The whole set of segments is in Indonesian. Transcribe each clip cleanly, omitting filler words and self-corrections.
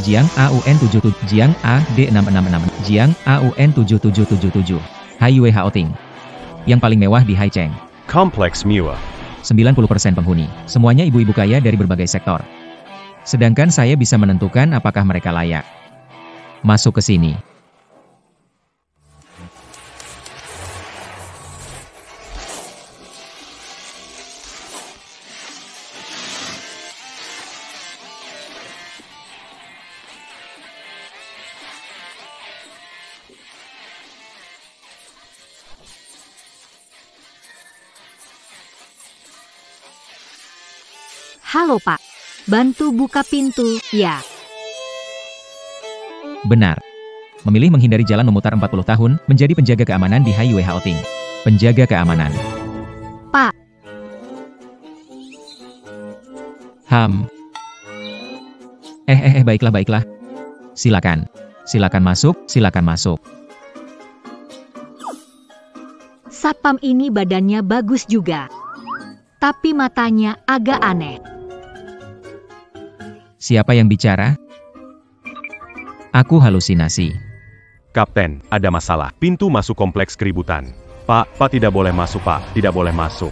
Jiang AUN 77, Jiang AD6666, Jiang AUN 7777. Haiyue Haoting. Yang paling mewah di Haicheng. Kompleks Mua. 90% penghuni, semuanya ibu-ibu kaya dari berbagai sektor. Sedangkan saya bisa menentukan apakah mereka layak masuk ke sini. Halo Pak, bantu buka pintu, ya. Benar. Memilih menghindari jalan memutar 40 tahun, menjadi penjaga keamanan di Haiyue Haoting. Penjaga keamanan. Pak. Baiklah. Silakan masuk. Satpam ini badannya bagus juga. Tapi matanya agak aneh. Siapa yang bicara? Aku halusinasi. Kapten, ada masalah. Pintu masuk kompleks keributan. Pak, tidak boleh masuk, Pak. Tidak boleh masuk.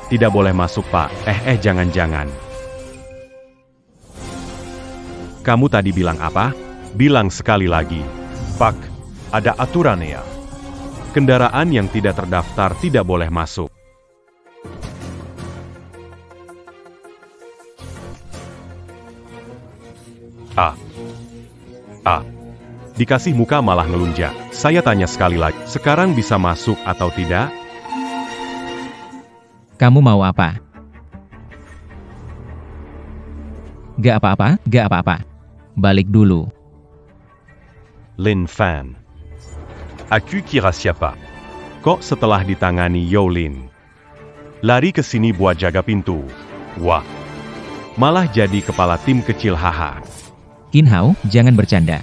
Tidak boleh masuk, Pak. Jangan. Kamu tadi bilang apa? Bilang sekali lagi. Pak, ada aturannya. Kendaraan yang tidak terdaftar tidak boleh masuk. Dikasih muka malah ngelunjak. Saya tanya sekali lagi, sekarang bisa masuk atau tidak? Kamu mau apa? Gak apa-apa. Balik dulu. Lin Fan. Aku kira siapa? Kok setelah ditangani Yolin lari ke sini buat jaga pintu? Wah, malah jadi kepala tim kecil, haha. Qin Hao, jangan bercanda.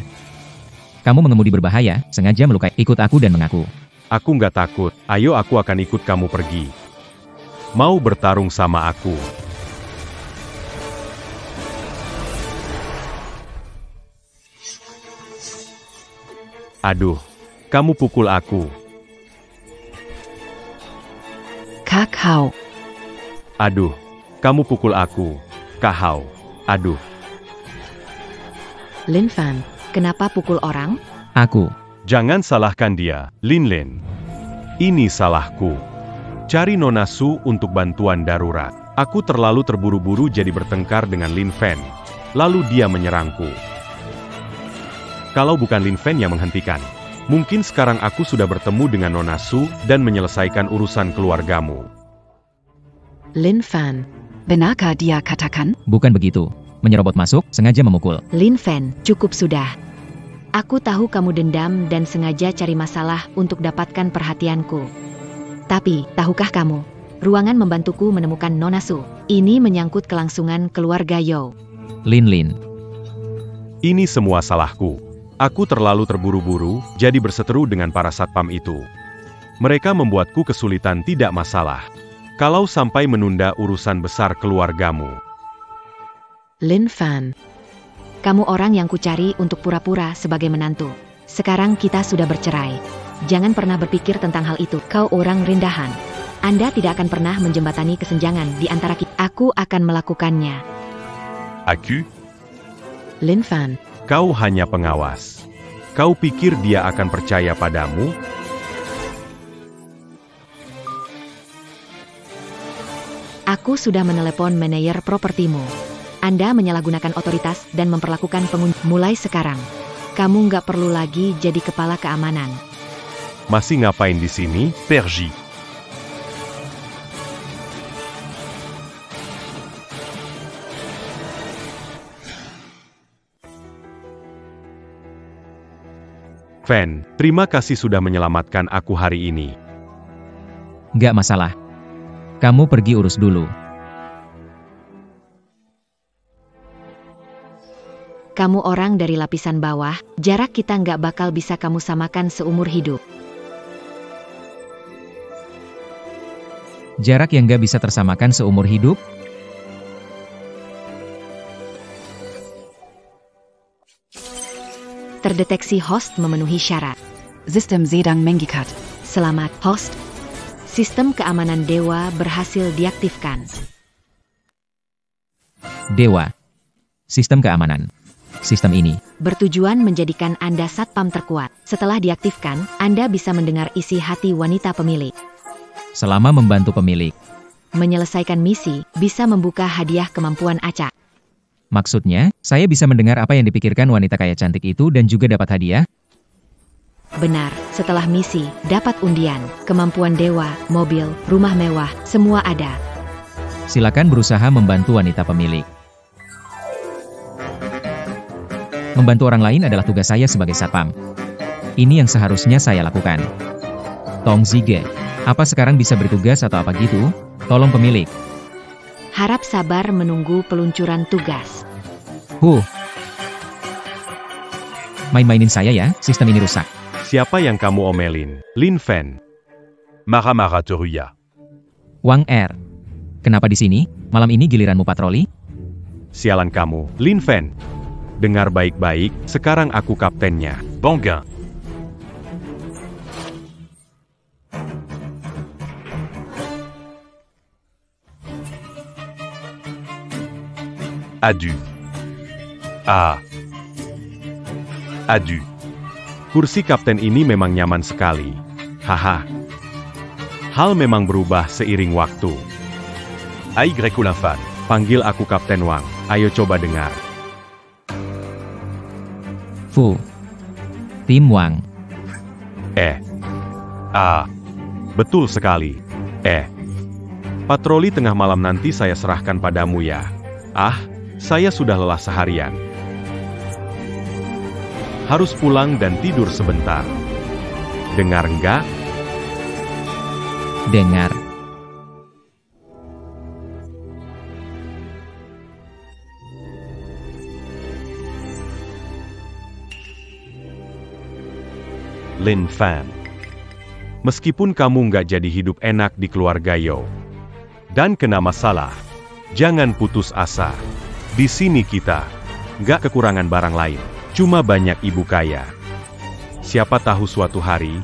Kamu mengemudi berbahaya, sengaja melukai. Ikut aku dan mengaku. Aku nggak takut. Ayo, aku akan ikut kamu pergi. Mau bertarung sama aku? Aduh, kamu pukul aku. Kak Hao. Aduh, kamu pukul aku. Kak Hao. Aduh. Lin Fan, kenapa pukul orang? Aku. Jangan salahkan dia, Lin. Ini salahku. Cari Nona Su untuk bantuan darurat. Aku terlalu terburu-buru jadi bertengkar dengan Lin Fan. Lalu dia menyerangku. Kalau bukan Lin Fan yang menghentikan, mungkin sekarang aku sudah bertemu dengan Nona Su dan menyelesaikan urusan keluargamu. Lin Fan, benarkah dia katakan? Bukan begitu. Menyerobot masuk, sengaja memukul. Lin Fan, cukup sudah. Aku tahu kamu dendam dan sengaja cari masalah untuk dapatkan perhatianku. Tapi, tahukah kamu, ruangan membantuku menemukan Nona Su. Ini menyangkut kelangsungan keluarga Yo. Lin. Ini semua salahku. Aku terlalu terburu-buru, jadi berseteru dengan para satpam itu. Mereka membuatku kesulitan, tidak masalah. Kalau sampai menunda urusan besar keluargamu. Lin Fan, kamu orang yang kucari untuk pura-pura sebagai menantu. Sekarang kita sudah bercerai. Jangan pernah berpikir tentang hal itu. Kau orang rendahan. Anda tidak akan pernah menjembatani kesenjangan di antara kita. Aku akan melakukannya. Aku? Lin Fan. Kau hanya pengawas. Kau pikir dia akan percaya padamu? Aku sudah menelepon manajer propertimu. Anda menyalahgunakan otoritas dan memperlakukan pengunjung. Mulai sekarang, kamu nggak perlu lagi jadi kepala keamanan. Masih ngapain di sini, Perji? Fan, terima kasih sudah menyelamatkan aku hari ini. Nggak masalah. Kamu pergi urus dulu. Kamu orang dari lapisan bawah, jarak kita nggak bakal bisa kamu samakan seumur hidup. Jarak yang nggak bisa tersamakan seumur hidup? Terdeteksi host memenuhi syarat. Sistem sedang mengikat. Selamat, host. Sistem keamanan Dewa berhasil diaktifkan. Dewa. Sistem keamanan. Sistem ini Bertujuan menjadikan Anda satpam terkuat. Setelah diaktifkan, Anda bisa mendengar isi hati wanita pemilik. selama membantu pemilik. Menyelesaikan misi, bisa membuka hadiah kemampuan acak. Maksudnya, saya bisa mendengar apa yang dipikirkan wanita kaya cantik itu dan juga dapat hadiah? Benar, setelah misi, dapat undian, kemampuan dewa, mobil, rumah mewah, semua ada. Silakan berusaha membantu wanita pemilik. Membantu orang lain adalah tugas saya sebagai satpam. Ini yang seharusnya saya lakukan. Tong Zige, apa sekarang bisa bertugas atau apa gitu? Tolong pemilik. Harap sabar menunggu peluncuran tugas. Main-mainin saya ya, sistem ini rusak. Siapa yang kamu omelin? Lin Fan. Marah-marah Toruya. Wang R. Kenapa di sini? Malam ini giliranmu patroli? Sialan kamu, Lin Fan. Dengar baik-baik, sekarang aku kaptennya. Bongga. Adu. Adu. Kursi kapten ini memang nyaman sekali. Haha. Hal memang berubah seiring waktu. Aigrekulafan, panggil aku Kapten Wang. Ayo coba dengar. Tim Wang. Betul sekali. Patroli tengah malam nanti saya serahkan padamu ya. Saya sudah lelah seharian. Harus pulang dan tidur sebentar. Dengar enggak? Dengar. Lin Fan. Meskipun kamu nggak jadi hidup enak di keluarga Yo dan kena masalah, jangan putus asa. Di sini kita nggak kekurangan barang lain, cuma banyak ibu kaya. Siapa tahu suatu hari,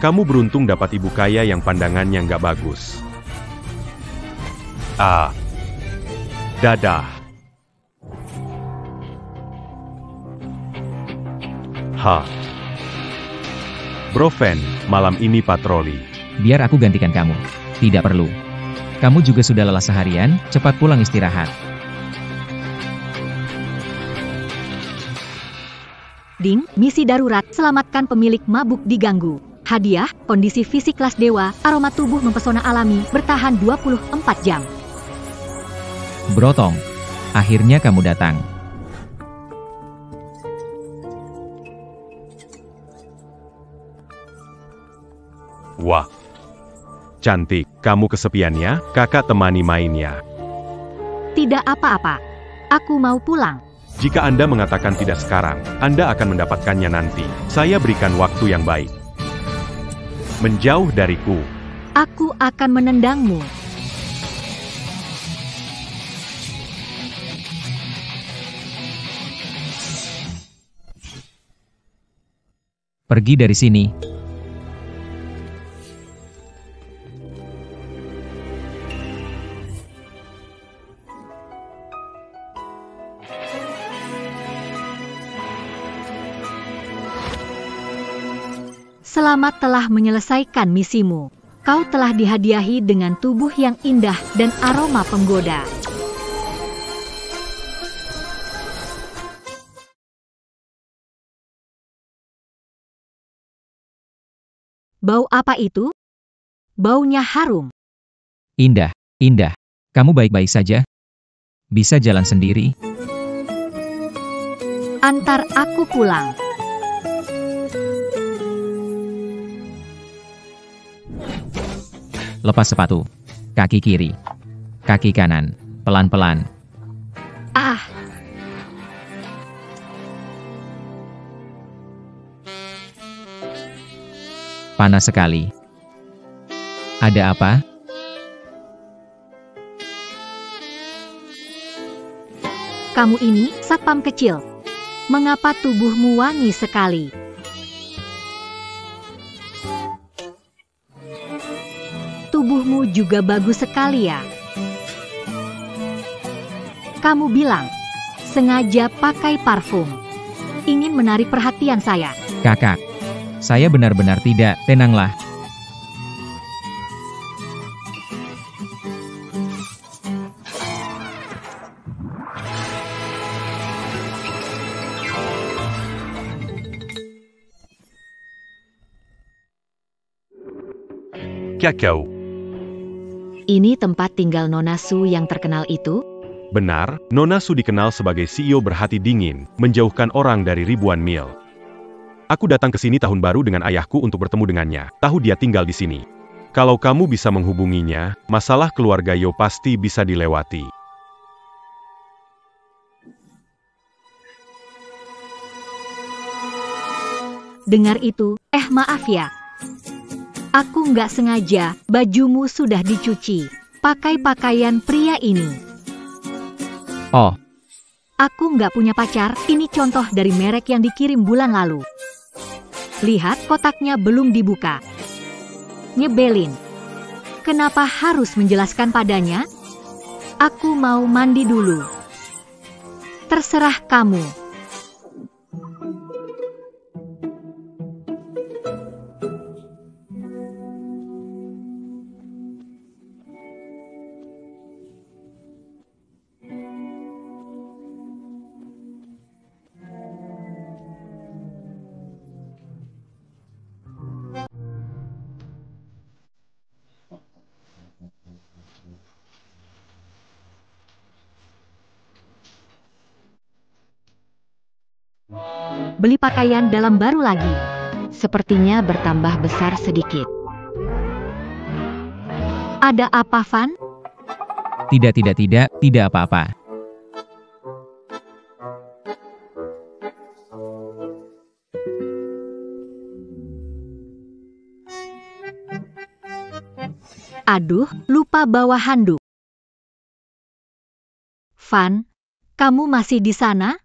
kamu beruntung dapat ibu kaya yang pandangannya nggak bagus. Dadah. Bro Fan, malam ini patroli. Biar aku gantikan kamu. Tidak perlu. Kamu juga sudah lelah seharian, cepat pulang istirahat. Ding, misi darurat, selamatkan pemilik mabuk diganggu. Hadiah, kondisi fisik kelas dewa, aroma tubuh mempesona alami, bertahan 24 jam. Brotong, akhirnya kamu datang. Wah, cantik. Kamu kesepian ya? Kakak temani mainnya. Tidak apa-apa. Aku mau pulang. Jika Anda mengatakan tidak sekarang, Anda akan mendapatkannya nanti. Saya berikan waktu yang baik. Menjauh dariku. Aku akan menendangmu. Pergi dari sini. Selamat telah menyelesaikan misimu. Kau telah dihadiahi dengan tubuh yang indah dan aroma penggoda. Bau apa itu? Baunya harum. Indah, indah. Kamu baik-baik saja? Bisa jalan sendiri? Antar aku pulang. Lepas sepatu. Kaki kiri. Kaki kanan. Pelan-pelan. Panas sekali. Ada apa? Kamu ini satpam kecil. Mengapa tubuhmu wangi sekali? Tubuhmu juga bagus sekali ya. Kamu bilang, sengaja pakai parfum. Ingin menarik perhatian saya. Kakak, saya benar-benar tidak, tenanglah. Kakao. Ini tempat tinggal Nona Su yang terkenal itu? Benar, Nona Su dikenal sebagai CEO berhati dingin, menjauhkan orang dari ribuan mil. Aku datang ke sini tahun baru dengan ayahku untuk bertemu dengannya, tahu dia tinggal di sini. Kalau kamu bisa menghubunginya, masalah keluarga Yo pasti bisa dilewati. Dengar itu, maaf ya. Aku nggak sengaja, bajumu sudah dicuci. Pakai pakaian pria ini. Oh, Aku nggak punya pacar, ini contoh dari merek yang dikirim bulan lalu. Lihat, kotaknya belum dibuka. Nyebelin. Kenapa harus menjelaskan padanya? Aku mau mandi dulu. Terserah kamu. Beli pakaian dalam baru lagi. Sepertinya bertambah besar sedikit. Ada apa, Van? tidak apa-apa. Aduh, lupa bawa handuk. Van, kamu masih di sana?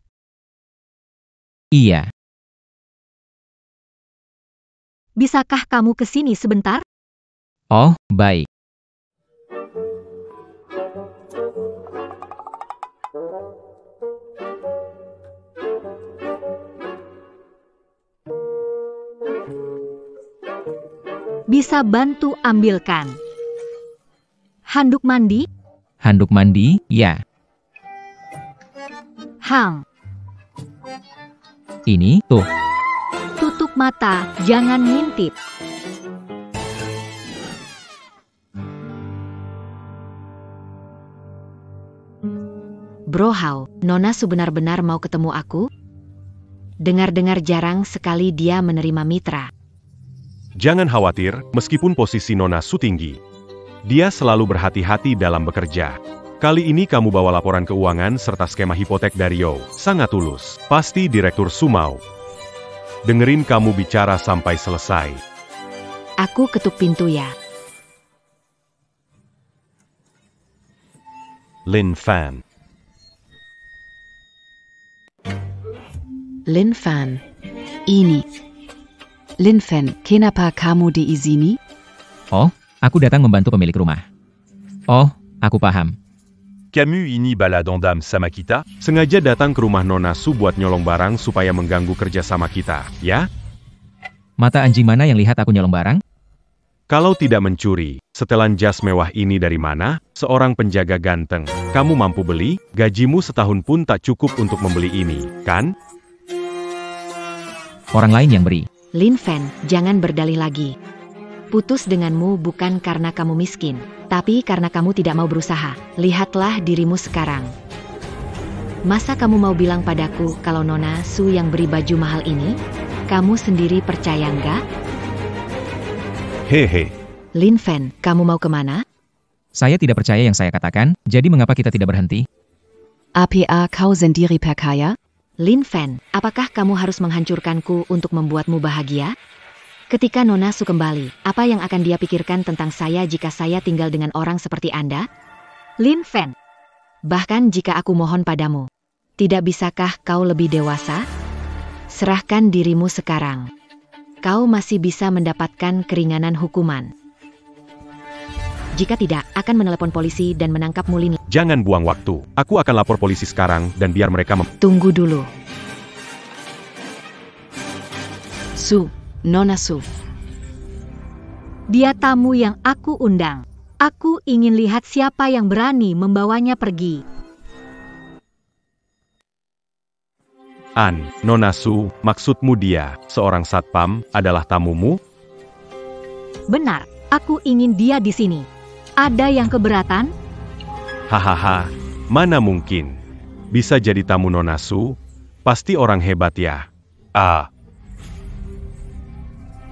Iya, Bisakah kamu ke sini sebentar? oh, baik. Bisa bantu ambilkan. Handuk mandi? Handuk mandi, ya. Hang, Ini, tuh. tutup mata, jangan ngintip. Bro Hao, Nona Su benar-benar mau ketemu aku? Dengar-dengar jarang sekali dia menerima mitra. Jangan khawatir, meskipun posisi Nona Su tinggi. Dia selalu berhati-hati dalam bekerja. Kali ini kamu bawa laporan keuangan serta skema hipotek dari Yo. Sangat tulus. Pasti Direktur Su mau. Dengerin kamu bicara sampai selesai. Aku ketuk pintu ya. Lin Fan. Lin Fan. Ini. Lin Fan, kenapa kamu di sini? Oh, aku datang membantu pemilik rumah. Oh, aku paham. Kamu ini baladon dam sama kita? Sengaja datang ke rumah Nona Su buat nyolong barang supaya mengganggu kerja sama kita, ya? Mata anjing mana yang lihat aku nyolong barang? Kalau tidak mencuri, setelan jas mewah ini dari mana? Seorang penjaga ganteng. Kamu mampu beli? Gajimu setahun pun tak cukup untuk membeli ini, kan? Orang lain yang beri. Lin Fan, jangan berdalih lagi. Putus denganmu bukan karena kamu miskin, tapi karena kamu tidak mau berusaha. Lihatlah dirimu sekarang. Masa kamu mau bilang padaku kalau Nona Su yang beri baju mahal ini? Kamu sendiri percaya nggak? Hehe. Lin Fan, kamu mau kemana? Saya tidak percaya yang saya katakan, jadi mengapa kita tidak berhenti? APA kau sendiri perkaya? Lin Fan, apakah kamu harus menghancurkanku untuk membuatmu bahagia? Ketika Nona Su kembali, apa yang akan dia pikirkan tentang saya jika saya tinggal dengan orang seperti Anda? Lin Fan, Bahkan jika aku mohon padamu, Tidak bisakah kau lebih dewasa? Serahkan dirimu sekarang. Kau masih bisa mendapatkan keringanan hukuman. Jika tidak, akan menelepon polisi dan menangkapmu, Lin. Jangan buang waktu. Aku akan lapor polisi sekarang dan biar mereka Tunggu dulu. Su, Nona Su. Dia tamu yang aku undang. Aku ingin lihat siapa yang berani membawanya pergi. Nona Su, maksudmu dia, seorang satpam, adalah tamumu? Benar, aku ingin dia di sini. Ada yang keberatan? Hahaha, mana mungkin. Bisa jadi tamu Nona Su? Pasti orang hebat ya.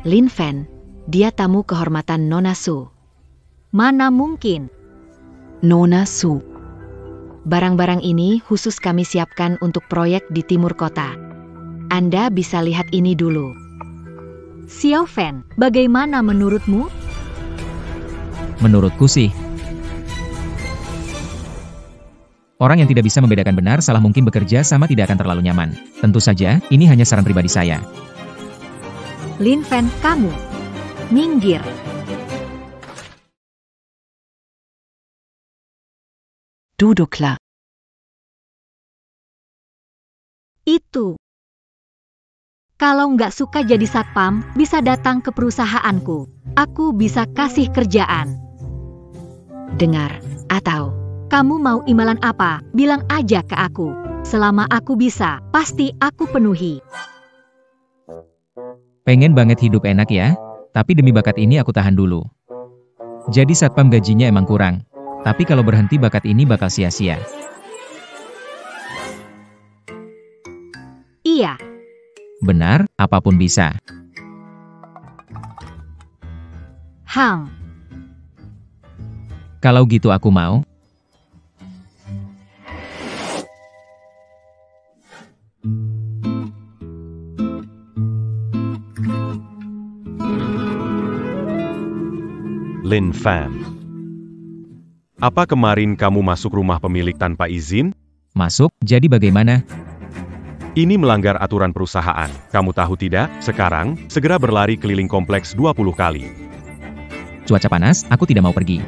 Lin Fan, dia tamu kehormatan Nona Su. Mana mungkin. Nona Su. Barang-barang ini khusus kami siapkan untuk proyek di timur kota. Anda bisa lihat ini dulu. Xiao Fan, bagaimana menurutmu? Menurutku sih, orang yang tidak bisa membedakan benar salah mungkin bekerja sama tidak akan terlalu nyaman. Tentu saja, ini hanya saran pribadi saya. Lin Fan, kamu. Minggir. Duduklah. Itu. Kalau nggak suka jadi satpam, bisa datang ke perusahaanku. Aku bisa kasih kerjaan. Dengar, atau Kamu mau imbalan apa? Bilang aja ke aku. Selama aku bisa, pasti aku penuhi. Pengen banget hidup enak ya, tapi demi bakat ini aku tahan dulu. Jadi satpam gajinya emang kurang. Tapi kalau berhenti bakat ini bakal sia-sia. Iya. Benar, apapun bisa. Hang. Kalau gitu aku mau. Lin Fan. Apa kemarin kamu masuk rumah pemilik tanpa izin? Masuk, jadi bagaimana? Ini melanggar aturan perusahaan. Kamu tahu tidak? Sekarang, segera berlari keliling kompleks 20 kali. Cuaca panas, aku tidak mau pergi.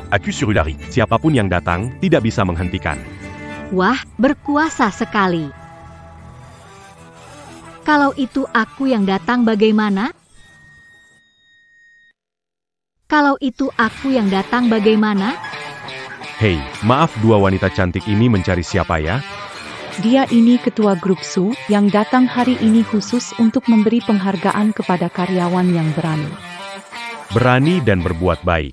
Aku suruh lari. Siapapun yang datang, tidak bisa menghentikan. Wah, berkuasa sekali. Kalau itu aku yang datang bagaimana? Kalau itu aku yang datang bagaimana? Hei, maaf, dua wanita cantik ini mencari siapa ya? Dia ini ketua grup Su, yang datang hari ini khusus untuk memberi penghargaan kepada karyawan yang berani. Berani dan berbuat baik.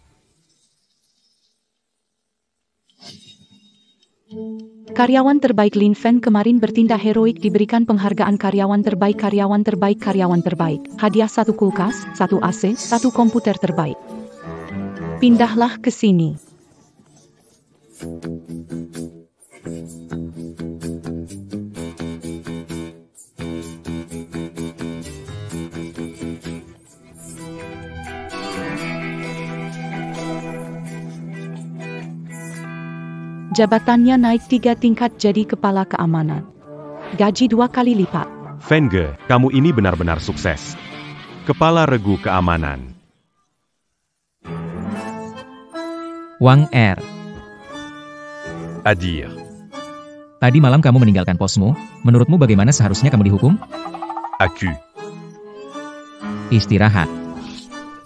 Karyawan terbaik Lin Fan kemarin bertindak heroik diberikan penghargaan karyawan terbaik. Hadiah 1 kulkas, 1 AC, 1 komputer terbaik. Pindahlah ke sini. Jabatannya naik 3 tingkat jadi kepala keamanan. Gaji 2 kali lipat. Fenge, kamu ini benar-benar sukses. Kepala regu keamanan. Wang Er, Adir. tadi malam kamu meninggalkan posmu. Menurutmu bagaimana seharusnya kamu dihukum? Aku. Istirahat.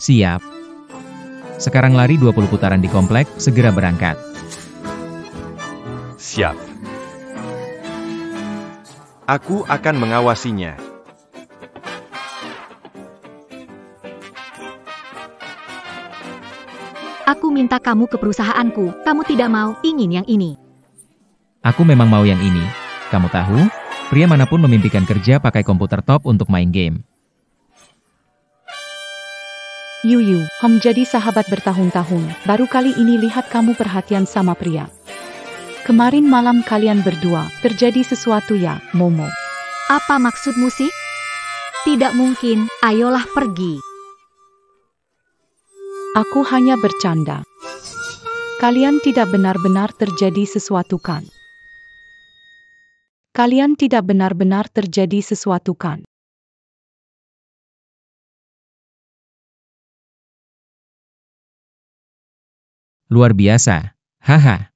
Siap. Sekarang lari 20 putaran di komplek, segera berangkat. Siap. Aku akan mengawasinya. Aku minta kamu ke perusahaanku. Kamu tidak mau, ingin yang ini. Aku memang mau yang ini. Kamu tahu, pria manapun memimpikan kerja pakai komputer top untuk main game. Yuyu, jadi sahabat bertahun-tahun. Baru kali ini lihat kamu perhatian sama pria. Kemarin malam kalian berdua, terjadi sesuatu ya, Momo? Apa maksudmu sih? Tidak mungkin, ayolah pergi. Aku hanya bercanda. Kalian tidak benar-benar terjadi sesuatu kan? Kalian tidak benar-benar terjadi sesuatu kan? Luar biasa. Haha.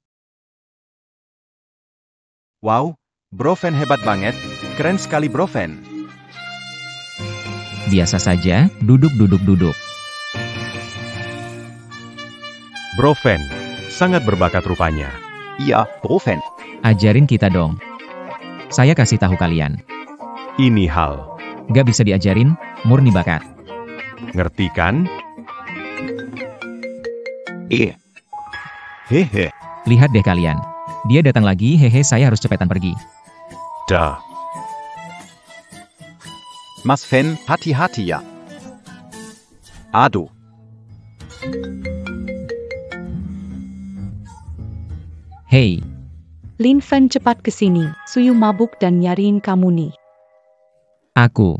Wow, Bro Fen hebat banget. Keren sekali Bro Fen. Biasa saja, duduk. Bro Fen, sangat berbakat rupanya. Iya, Bro Fen. Ajarin kita dong. Saya kasih tahu kalian. Ini hal. Gak bisa diajarin, murni bakat. Ngerti kan? Hehe. Lihat deh kalian. Dia datang lagi, hehe, saya harus cepetan pergi. Dah. Mas Fen, hati-hati ya. Aduh. Hei, Lin Fen cepat ke sini. Suyu mabuk dan nyariin kamu nih. aku.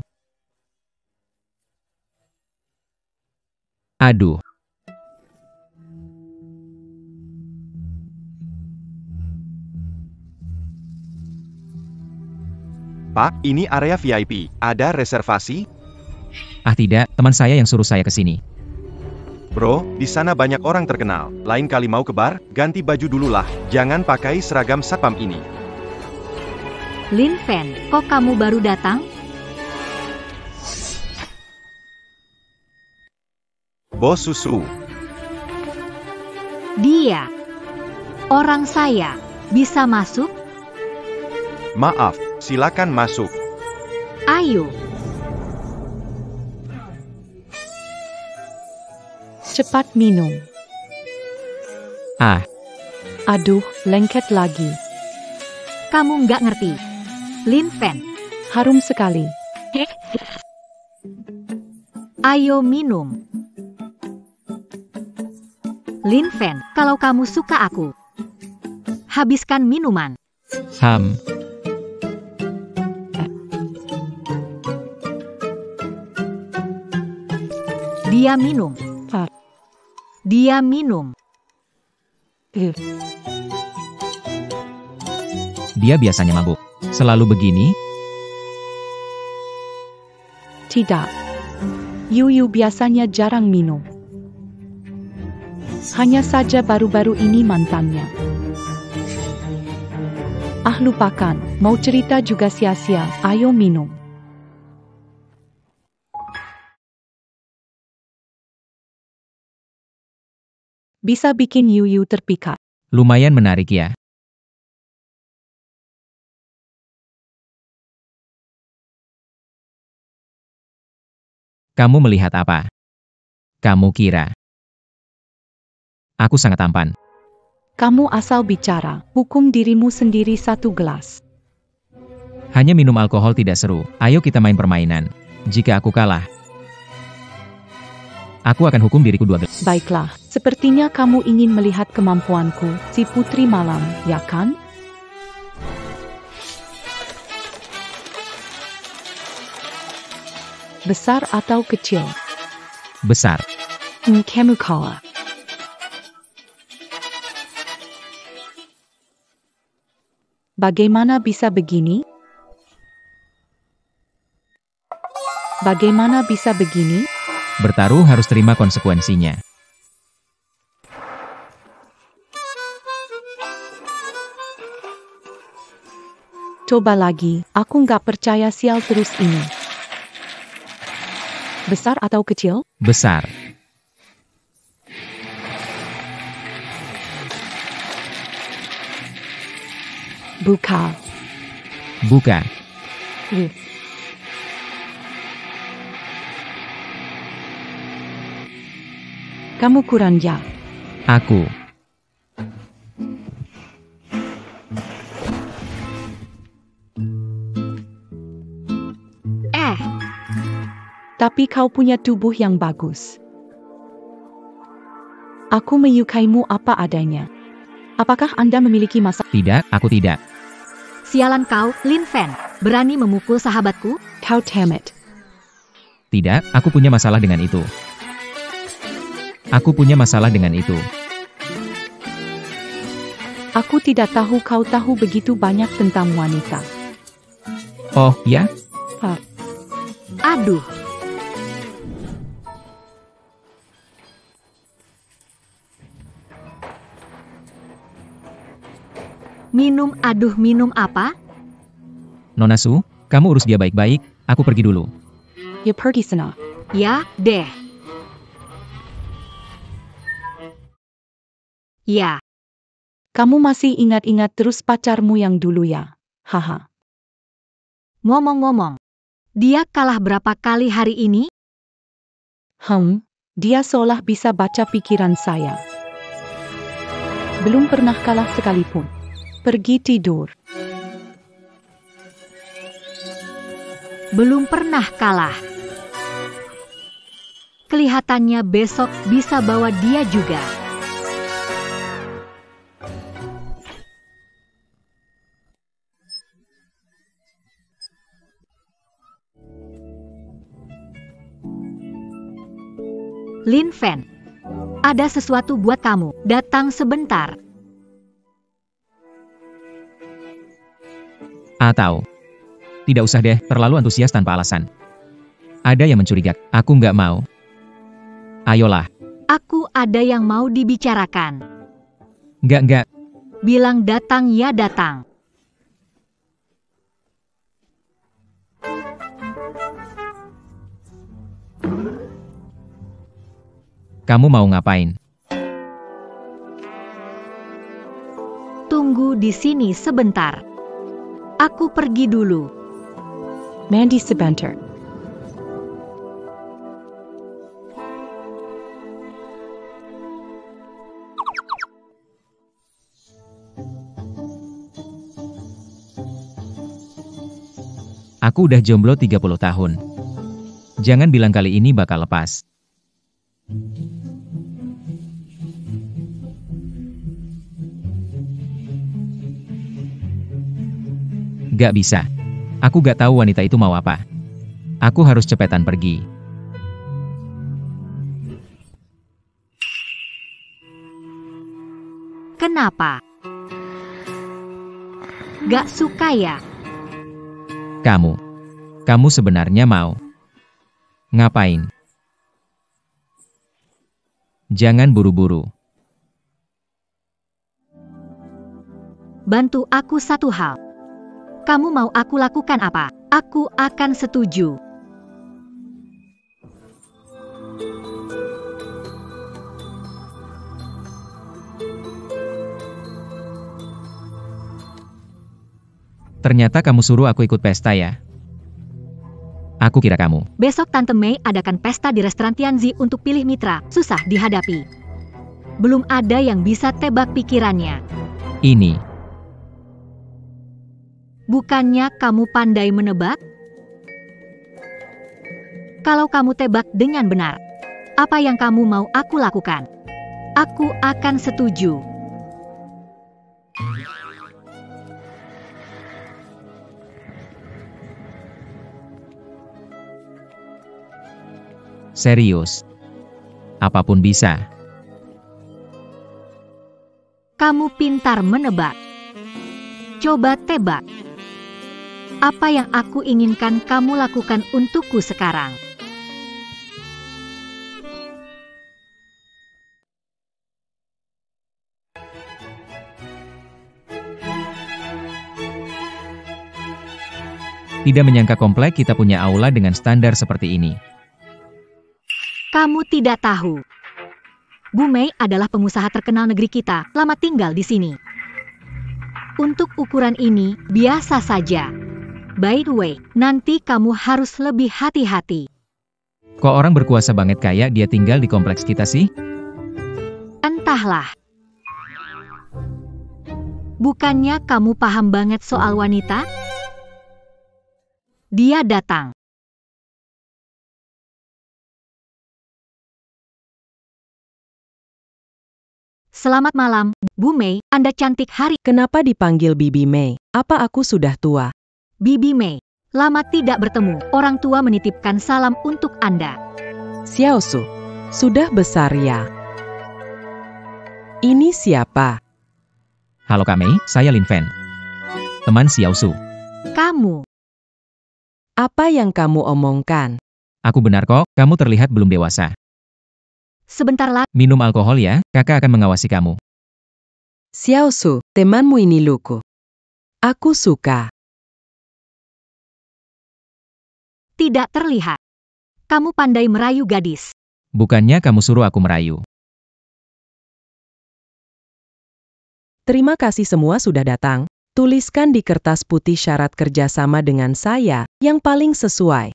Aduh. Pak, ini area VIP. Ada reservasi? Ah tidak, teman saya yang suruh saya ke sini. Bro, di sana banyak orang terkenal. Lain kali mau ke bar, ganti baju dulu lah. Jangan pakai seragam satpam ini. Lin Fen, kok kamu baru datang? Bos susu. Dia. Orang saya. Bisa masuk? Maaf, silakan masuk. Ayo. Cepat minum. Ah, Aduh, lengket lagi. Kamu nggak ngerti. Lin Fen. Harum sekali. Ayo minum. Lin Fen, kalau kamu suka aku, habiskan minuman. ham. Dia minum. Pak. Dia minum. Dia biasanya mabuk. Selalu begini? Tidak. Yuyu biasanya jarang minum. Hanya saja baru-baru ini mantannya. Ah lupakan, mau cerita juga sia-sia, ayo minum. Bisa bikin Yuyu terpikat. Lumayan menarik ya. Kamu melihat apa? Kamu kira aku sangat tampan? Kamu asal bicara, hukum dirimu sendiri 1 gelas. Hanya minum alkohol tidak seru. Ayo kita main permainan. Jika aku kalah, aku akan hukum diriku 2 gelas. Baiklah, sepertinya kamu ingin melihat kemampuanku, si putri malam, ya kan? Besar atau kecil? Besar. Kamu kalah. Bagaimana bisa begini? Bagaimana bisa begini? Bertaruh harus terima konsekuensinya. Coba lagi, aku nggak percaya sial terus ini. Besar atau kecil? Besar. Buka. Buka. Kamu kurang ya. Aku. Tapi kau punya tubuh yang bagus. Aku menyukaimu apa adanya. Apakah Anda memiliki masalah? Tidak, aku tidak. Sialan kau, Lin Fen. Berani memukul sahabatku? Kau tamat. Tidak, aku punya masalah dengan itu. Aku punya masalah dengan itu. Aku tidak tahu kau tahu begitu banyak tentang wanita. Oh, ya? Aduh. Minum apa? Nona Su, kamu urus dia baik-baik, aku pergi dulu. Ya pergi sana. Ya, deh. Ya, Kamu masih ingat-ingat terus pacarmu yang dulu ya? Haha. ngomong-ngomong. Dia kalah berapa kali hari ini? Dia seolah bisa baca pikiran saya. Belum pernah kalah sekalipun. Pergi tidur. Belum pernah kalah. Kelihatannya besok bisa bawa dia juga. Lin Fan, ada sesuatu buat kamu. Datang sebentar. Atau, tidak usah deh, terlalu antusias tanpa alasan. Ada yang mencurigakan, aku nggak mau. Ayolah. Aku ada yang mau dibicarakan. Nggak. Bilang datang ya datang. Kamu mau ngapain? Tunggu di sini sebentar. Aku pergi dulu. Mandi sebentar. Aku udah jomblo 30 tahun. Jangan bilang kali ini bakal lepas. Gak bisa. Aku gak tahu wanita itu mau apa. Aku harus cepetan pergi. Kenapa? Gak suka ya? Kamu sebenarnya mau ngapain? Jangan buru-buru. Bantu aku satu hal. Kamu mau aku lakukan apa? Aku akan setuju. Ternyata kamu suruh aku ikut pesta ya? Aku kira kamu. Besok Tante Mei adakan pesta di restoran Tianzi untuk pilih mitra. Susah dihadapi. Belum ada yang bisa tebak pikirannya. Ini. Bukannya kamu pandai menebak? Kalau kamu tebak dengan benar, apa yang kamu mau aku lakukan? Aku akan setuju. Serius. Apapun bisa. Kamu pintar menebak. Coba tebak. Apa yang aku inginkan kamu lakukan untukku sekarang? Tidak menyangka komplek kita punya aula dengan standar seperti ini. Kamu tidak tahu. Bu Mei adalah pengusaha terkenal negeri kita, lama tinggal di sini. Untuk ukuran ini, biasa saja. By the way, nanti kamu harus lebih hati-hati. Kok orang berkuasa banget kayak dia tinggal di kompleks kita sih? Entahlah. Bukannya kamu paham banget soal wanita? Dia datang. Selamat malam, Bu Mei, Anda cantik hari. Kenapa dipanggil Bibi Mei? Apa aku sudah tua? Bibi Mei, lama tidak bertemu. Orang tua menitipkan salam untuk Anda. Xiao Su, sudah besar ya. Ini siapa? Halo Kak Mei, saya Lin Fan. Teman Xiao Su. Kamu. Apa yang kamu omongkan? Aku benar kok, kamu terlihat belum dewasa. Sebentar lagi, Minum alkohol ya, kakak akan mengawasi kamu. Xiaosu, temanmu ini lucu. Aku suka. tidak terlihat. Kamu pandai merayu gadis. Bukannya kamu suruh aku merayu. Terima kasih semua sudah datang. Tuliskan di kertas putih syarat kerjasama dengan saya yang paling sesuai.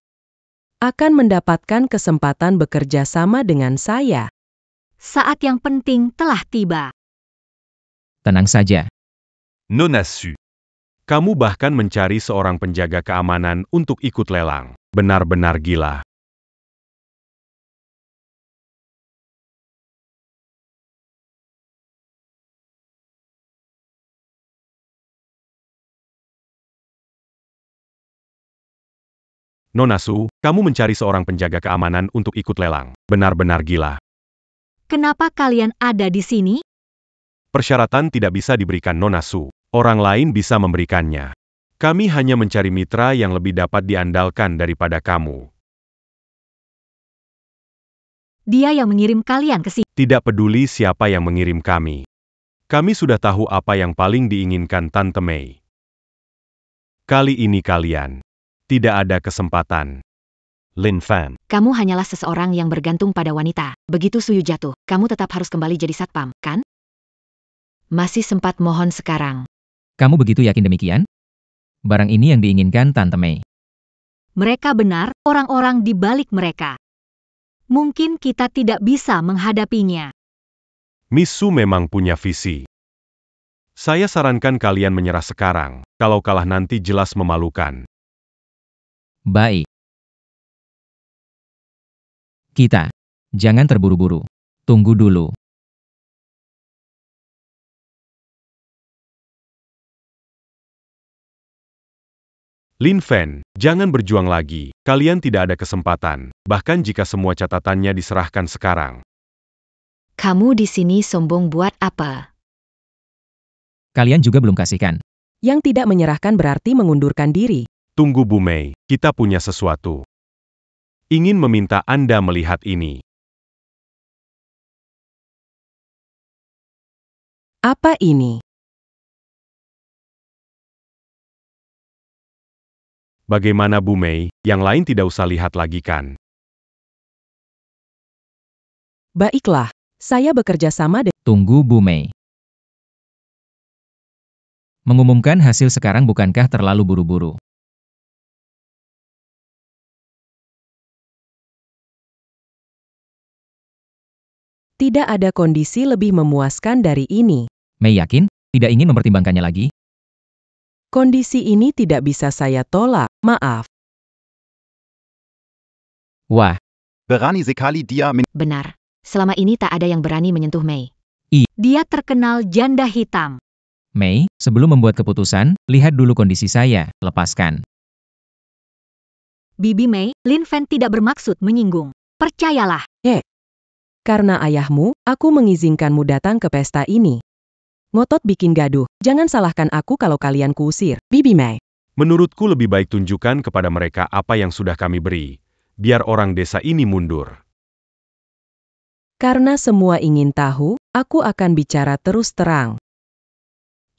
Akan mendapatkan kesempatan bekerja sama dengan saya. Saat yang penting telah tiba. Tenang saja. Nona Su. Kamu bahkan mencari seorang penjaga keamanan untuk ikut lelang. Benar-benar gila. Nona Su, kamu mencari seorang penjaga keamanan untuk ikut lelang. Benar-benar gila. Kenapa kalian ada di sini? Persyaratan tidak bisa diberikan Nona Su. Orang lain bisa memberikannya. Kami hanya mencari mitra yang lebih dapat diandalkan daripada kamu. Dia yang mengirim kalian ke sini. Tidak peduli siapa yang mengirim kami. Kami sudah tahu apa yang paling diinginkan Tante Mei. Kali ini kalian tidak ada kesempatan. Lin Fan. Kamu hanyalah seseorang yang bergantung pada wanita. Begitu Suyu jatuh, kamu tetap harus kembali jadi satpam, kan? Masih sempat mohon sekarang. Kamu begitu yakin demikian? Barang ini yang diinginkan Tante Mei. Mereka benar, orang-orang di balik mereka. Mungkin kita tidak bisa menghadapinya. Miss Su memang punya visi. Saya sarankan kalian menyerah sekarang. Kalau kalah nanti jelas memalukan. Baik. Kita. Jangan terburu-buru. Tunggu dulu. Lin Fan, jangan berjuang lagi. Kalian tidak ada kesempatan. Bahkan jika semua catatannya diserahkan sekarang. Kamu di sini sombong buat apa? Kalian juga belum kasihkan. Yang tidak menyerahkan berarti mengundurkan diri. Tunggu Bu Mei, kita punya sesuatu. Ingin meminta Anda melihat ini. Apa ini? Bagaimana Bu Mei, yang lain tidak usah lihat lagi kan? Baiklah, saya bekerja sama dengan... Tunggu Bu Mei. Mengumumkan hasil sekarang bukankah terlalu buru-buru? Tidak ada kondisi lebih memuaskan dari ini. Mei yakin? Tidak ingin mempertimbangkannya lagi? Kondisi ini tidak bisa saya tolak, maaf. Wah, Berani sekali dia Benar. Selama ini tak ada yang berani menyentuh Mei. Dia terkenal janda hitam. Mei, sebelum membuat keputusan, lihat dulu kondisi saya, lepaskan. Bibi Mei, Lin Fan tidak bermaksud menyinggung. Percayalah. Karena ayahmu, aku mengizinkanmu datang ke pesta ini. Ngotot bikin gaduh, jangan salahkan aku kalau kalian kuusir, Bibi Mei. Menurutku lebih baik tunjukkan kepada mereka apa yang sudah kami beri. Biar orang desa ini mundur. Karena semua ingin tahu, aku akan bicara terus terang.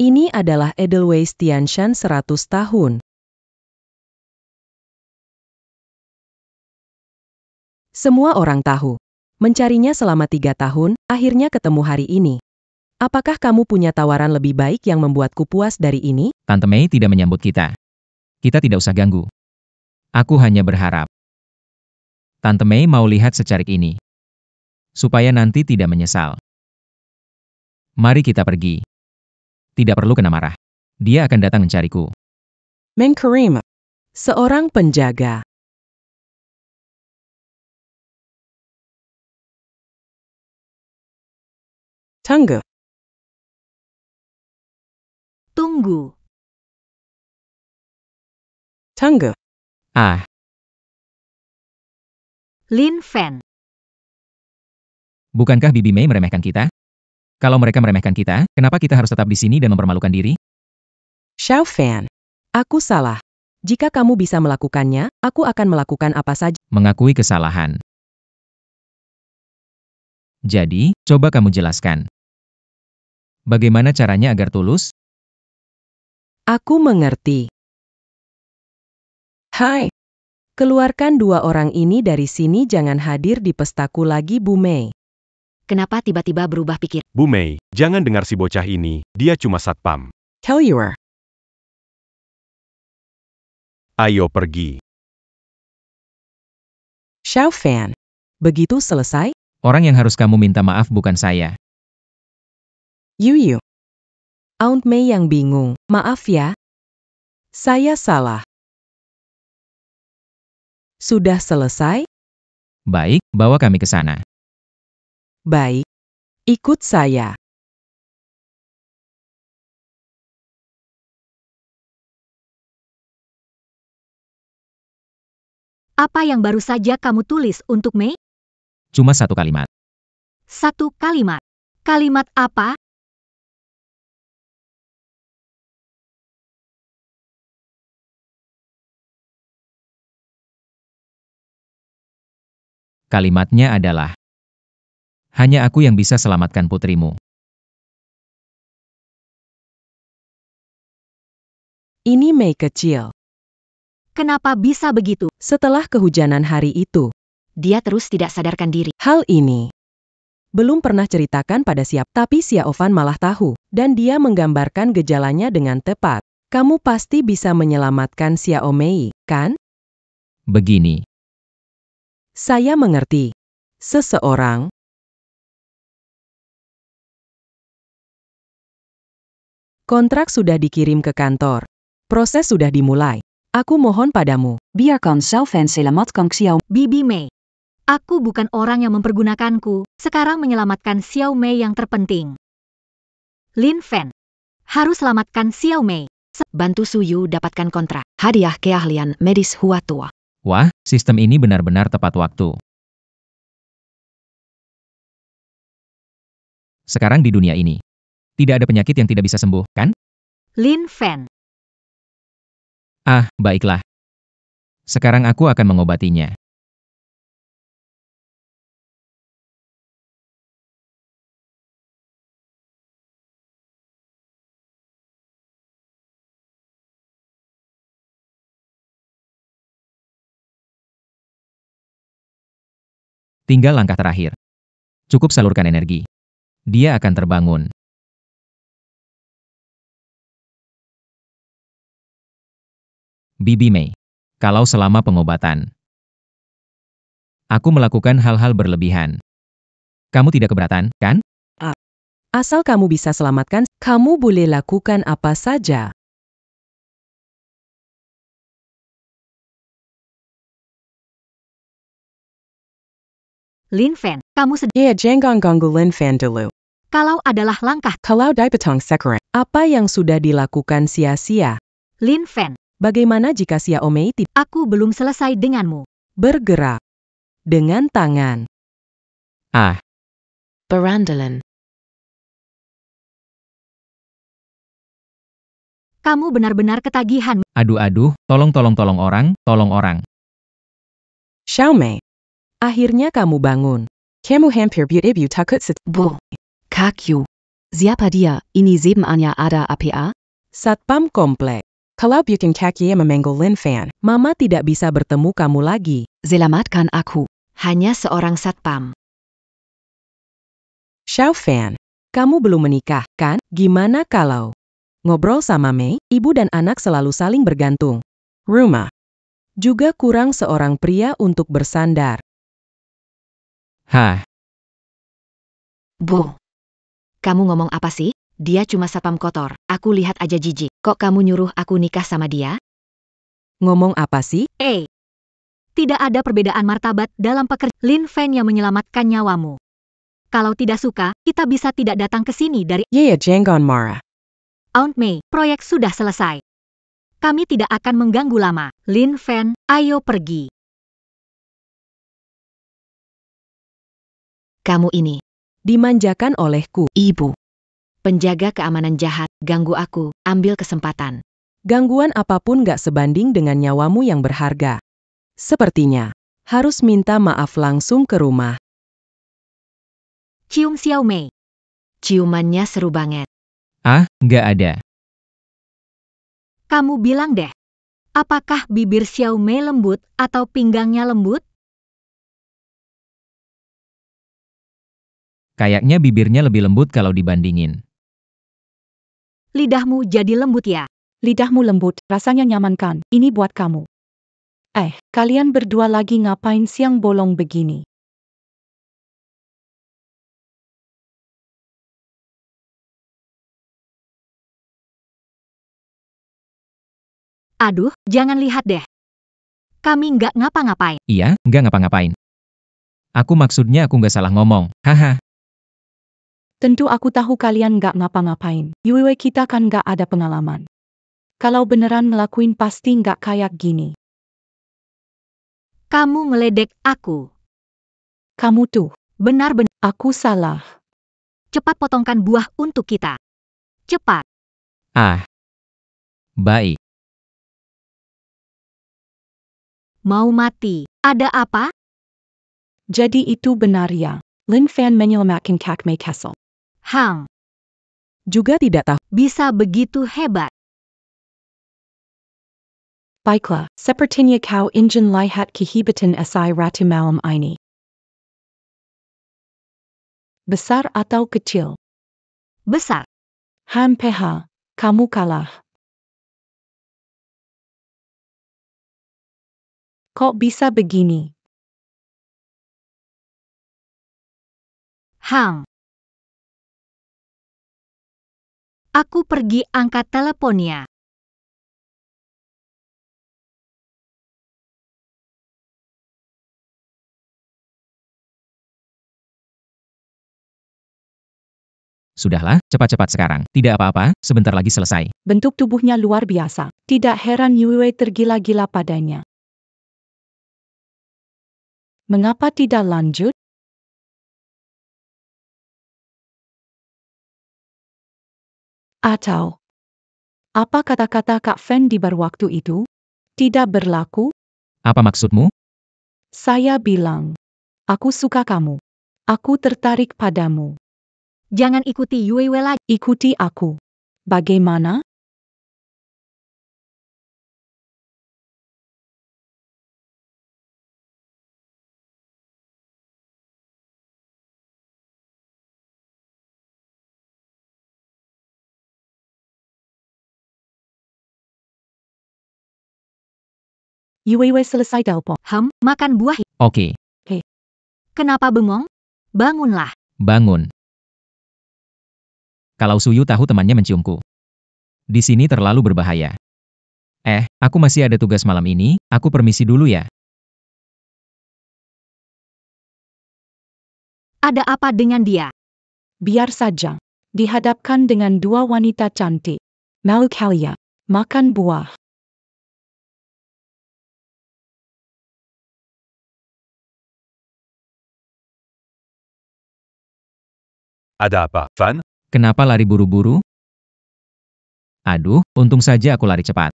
Ini adalah Edelweiss Tianshan 100 tahun. Semua orang tahu. Mencarinya selama 3 tahun, akhirnya ketemu hari ini. Apakah kamu punya tawaran lebih baik yang membuatku puas dari ini? Tante Mei tidak menyambut kita. Kita tidak usah ganggu. Aku hanya berharap Tante Mei mau lihat secarik ini. Supaya nanti tidak menyesal. Mari kita pergi. Tidak perlu kena marah. Dia akan datang mencariku. Meng Karim, seorang penjaga. Tunggu. Tunggu. Tunggu. Ah, Lin Fan. bukankah Bibi Mei meremehkan kita? Kalau mereka meremehkan kita, kenapa kita harus tetap di sini dan mempermalukan diri? Xiao Fan. Aku salah. Jika kamu bisa melakukannya, aku akan melakukan apa saja. Mengakui kesalahan. Jadi, coba kamu jelaskan. Bagaimana caranya agar tulus? Aku mengerti. Hai. Keluarkan dua orang ini dari sini, jangan hadir di pestaku lagi, Bu Mei. Kenapa tiba-tiba berubah pikir? Bu Mei, jangan dengar si bocah ini, dia cuma satpam. Tell you are. Ayo pergi. Xiao Fan. Begitu selesai? Orang yang harus kamu minta maaf bukan saya. Yu. Aunt Mei yang bingung. Maaf ya. Saya salah. Sudah selesai? Baik, bawa kami ke sana. Baik. Ikut saya. Apa yang baru saja kamu tulis untuk Mei? Cuma satu kalimat. Satu kalimat. Kalimat apa? Kalimatnya adalah, hanya aku yang bisa selamatkan putrimu. Ini Mei kecil. Kenapa bisa begitu? Setelah kehujanan hari itu, Dia terus tidak sadarkan diri. hal ini belum pernah ceritakan pada tapi Xiaofan malah tahu, dan dia menggambarkan gejalanya dengan tepat. Kamu pasti bisa menyelamatkan Xiao Mei, kan? Begini, Saya mengerti. Seseorang kontrak sudah dikirim ke kantor. Proses sudah dimulai. Aku mohon padamu, biarkan Xiao Fan selamatkan Xiao. Bibi Mei. Aku bukan orang yang mempergunakanku, sekarang menyelamatkan Xiao Mei yang terpenting. Lin Fan. Harus selamatkan Xiao Mei. Bantu Suyu dapatkan kontrak. Hadiah keahlian medis Huatua. wah, sistem ini benar-benar tepat waktu. Sekarang di dunia ini, tidak ada penyakit yang tidak bisa sembuh, kan? Lin Fan. Ah, baiklah. Sekarang aku akan mengobatinya. Tinggal langkah terakhir. Cukup salurkan energi. Dia akan terbangun. Bibi Mei, kalau selama pengobatan, aku melakukan hal-hal berlebihan, kamu tidak keberatan, kan? Asal kamu bisa selamatkan, kamu boleh lakukan apa saja. Lin Fan, kamu sedang. Ya, jangan ganggu Lin Fan dulu. Kalau adalah langkah. Kalau dipotong sekarang, apa yang sudah dilakukan sia-sia? Lin Fan, Bagaimana jika Xiao Mei tidak aku belum selesai denganmu. bergerak dengan tangan? Ah, Berandelen. Kamu benar-benar ketagihan. aduh, tolong tolong orang. Xiao Mei, akhirnya kamu bangun. Kamu hampir ibu takut Bu. Kakyu. Siapa dia? Ini sebenarnya ada apa? Satpam komplek. Kalau bikin kaki memanggil Lin Fan, Mama tidak bisa bertemu kamu lagi. Selamatkan aku. Hanya seorang satpam. Xiao Fan, kamu belum menikah, kan? Gimana kalau ngobrol sama Mei, ibu dan anak selalu saling bergantung. Rumah juga kurang seorang pria untuk bersandar. Hah, Bu. Kamu ngomong apa sih? Dia cuma satpam kotor. Aku lihat aja jijik. Kok kamu nyuruh aku nikah sama dia? Ngomong apa sih? Tidak ada perbedaan martabat dalam pekerjaan. Lin Fan yang menyelamatkan nyawamu. Kalau tidak suka, kita bisa tidak datang ke sini dari. Ya, jangan marah. Aunt Mei, proyek sudah selesai. Kami tidak akan mengganggu lama. Lin Fan, ayo pergi. Kamu ini. Dimanjakan olehku. Ibu. Penjaga keamanan jahat, ganggu aku, ambil kesempatan. Gangguan apapun gak sebanding dengan nyawamu yang berharga. Sepertinya, harus minta maaf langsung ke rumah. Cium Xiao Mei. Ciumannya seru banget. Ah, nggak ada. Kamu bilang deh, apakah bibir Xiao Mei lembut atau pinggangnya lembut? Kayaknya bibirnya lebih lembut kalau dibandingin. Lidahmu jadi lembut ya? Lidahmu lembut, rasanya nyaman kan? Ini buat kamu. Kalian berdua lagi ngapain siang bolong begini? Aduh, jangan lihat deh. Kami nggak ngapa-ngapain. Iya, nggak ngapa-ngapain. Aku maksudnya aku nggak salah ngomong. Haha. Tentu aku tahu kalian nggak ngapa-ngapain. Yue kita kan nggak ada pengalaman. Kalau beneran ngelakuin pasti nggak kayak gini. Kamu ngeledek aku. Kamu tuh, Benar-benar. aku salah. Cepat potongkan buah untuk kita. Cepat. Ah. Baik. Mau mati. Ada apa? Jadi itu benar ya. Lin Fan menyelamatkan Kak Mei Castle. Hang, Juga tidak tahu. bisa begitu hebat. Baiklah, sepertinya kau ingin lihat kehebatan SI Ratu malam ini. Besar atau kecil? Besar. PH, kamu kalah. Kok bisa begini? Hang. Aku pergi angkat teleponnya. Sudahlah, cepat-cepat sekarang. Tidak apa-apa, sebentar lagi selesai. Bentuk tubuhnya luar biasa. Tidak heran Yue tergila-gila padanya. Mengapa tidak lanjut? Atau, apa kata-kata Kak Fen di waktu itu? Tidak berlaku? Apa maksudmu? Saya bilang, aku suka kamu. Aku tertarik padamu. Jangan ikuti Yue lagi. Ikuti aku. Bagaimana? Yue selesai telepon. Makan buah. Oke, Kenapa bengong? Bangunlah. bangun. Kalau Suyu tahu temannya menciumku. Di sini terlalu berbahaya. Aku masih ada tugas malam ini, aku permisi dulu ya. Ada apa dengan dia? Biar saja. Dihadapkan dengan dua wanita cantik. Malu kalian. Makan buah. Ada apa, Fan? Kenapa lari buru-buru? Aduh, untung saja aku lari cepat.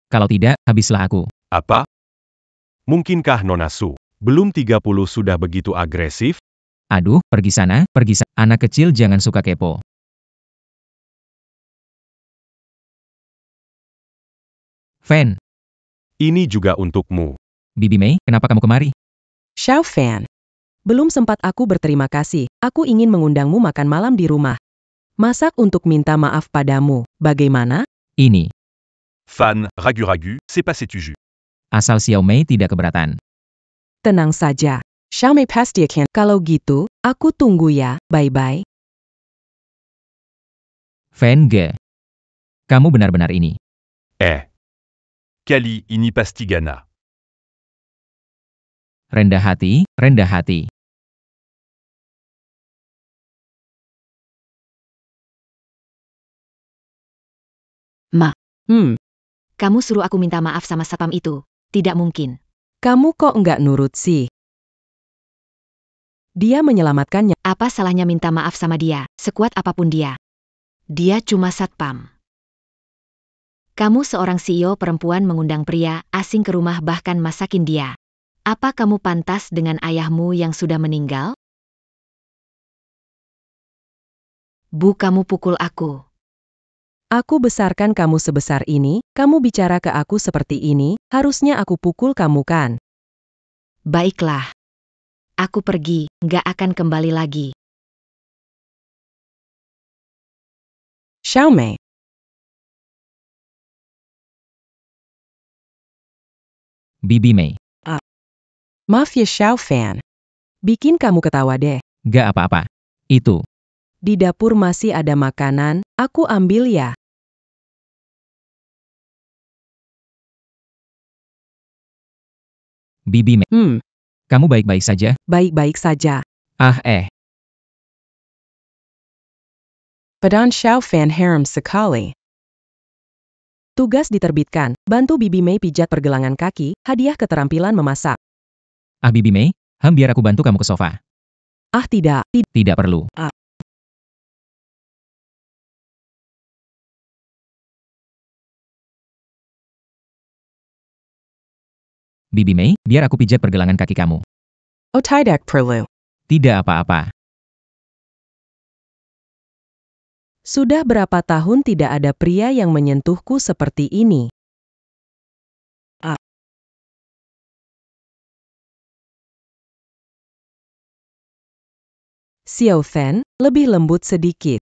Kalau tidak, habislah aku. Apa? Mungkinkah Nona Su? Belum 30 sudah begitu agresif? Aduh, pergi sana. Anak kecil jangan suka kepo. Fan, Ini juga untukmu. Bibi Mei, kenapa kamu kemari? Xiao Fan. Belum sempat aku berterima kasih. Aku ingin mengundangmu makan malam di rumah. Masak untuk minta maaf padamu. Bagaimana? Ini, Fan, ragu-ragu, c'est pas si tu jus. asal Xiao Mei tidak keberatan. Tenang saja. Xiao Mei pasti akan. Kalau gitu, aku tunggu ya. Bye-bye. Fan Ge. Kamu benar-benar ini. Kali ini pasti gana. Rendah hati, rendah hati. Kamu suruh aku minta maaf sama satpam itu. Tidak mungkin. Kamu kok nggak nurut sih? Dia menyelamatkannya. Apa salahnya minta maaf sama dia, sekuat apapun dia? Dia cuma satpam. Kamu seorang CEO perempuan mengundang pria asing ke rumah bahkan masakin dia. Apa kamu pantas dengan ayahmu yang sudah meninggal? Bu, kamu pukul aku. Aku besarkan kamu sebesar ini, kamu bicara ke aku seperti ini, harusnya aku pukul kamu kan? Baiklah. Aku pergi, nggak akan kembali lagi. Xiaomei. Bibi Mei. Maaf ya Xiao Fan. Bikin kamu ketawa deh. Gak apa-apa. Itu. Di dapur masih ada makanan, aku ambil ya. Bibi Mei. Kamu baik-baik saja? Baik-baik saja. Padan Xiao Fan harem sekali. Tugas diterbitkan, bantu Bibi Mei pijat pergelangan kaki, hadiah keterampilan memasak. Bibi Mei, biar aku bantu kamu ke sofa. Tidak. Tidak perlu. Bibi Mei, biar aku pijat pergelangan kaki kamu. Tidak perlu. Tidak apa-apa. Sudah berapa tahun tidak ada pria yang menyentuhku seperti ini. Xiao Fan, lebih lembut sedikit.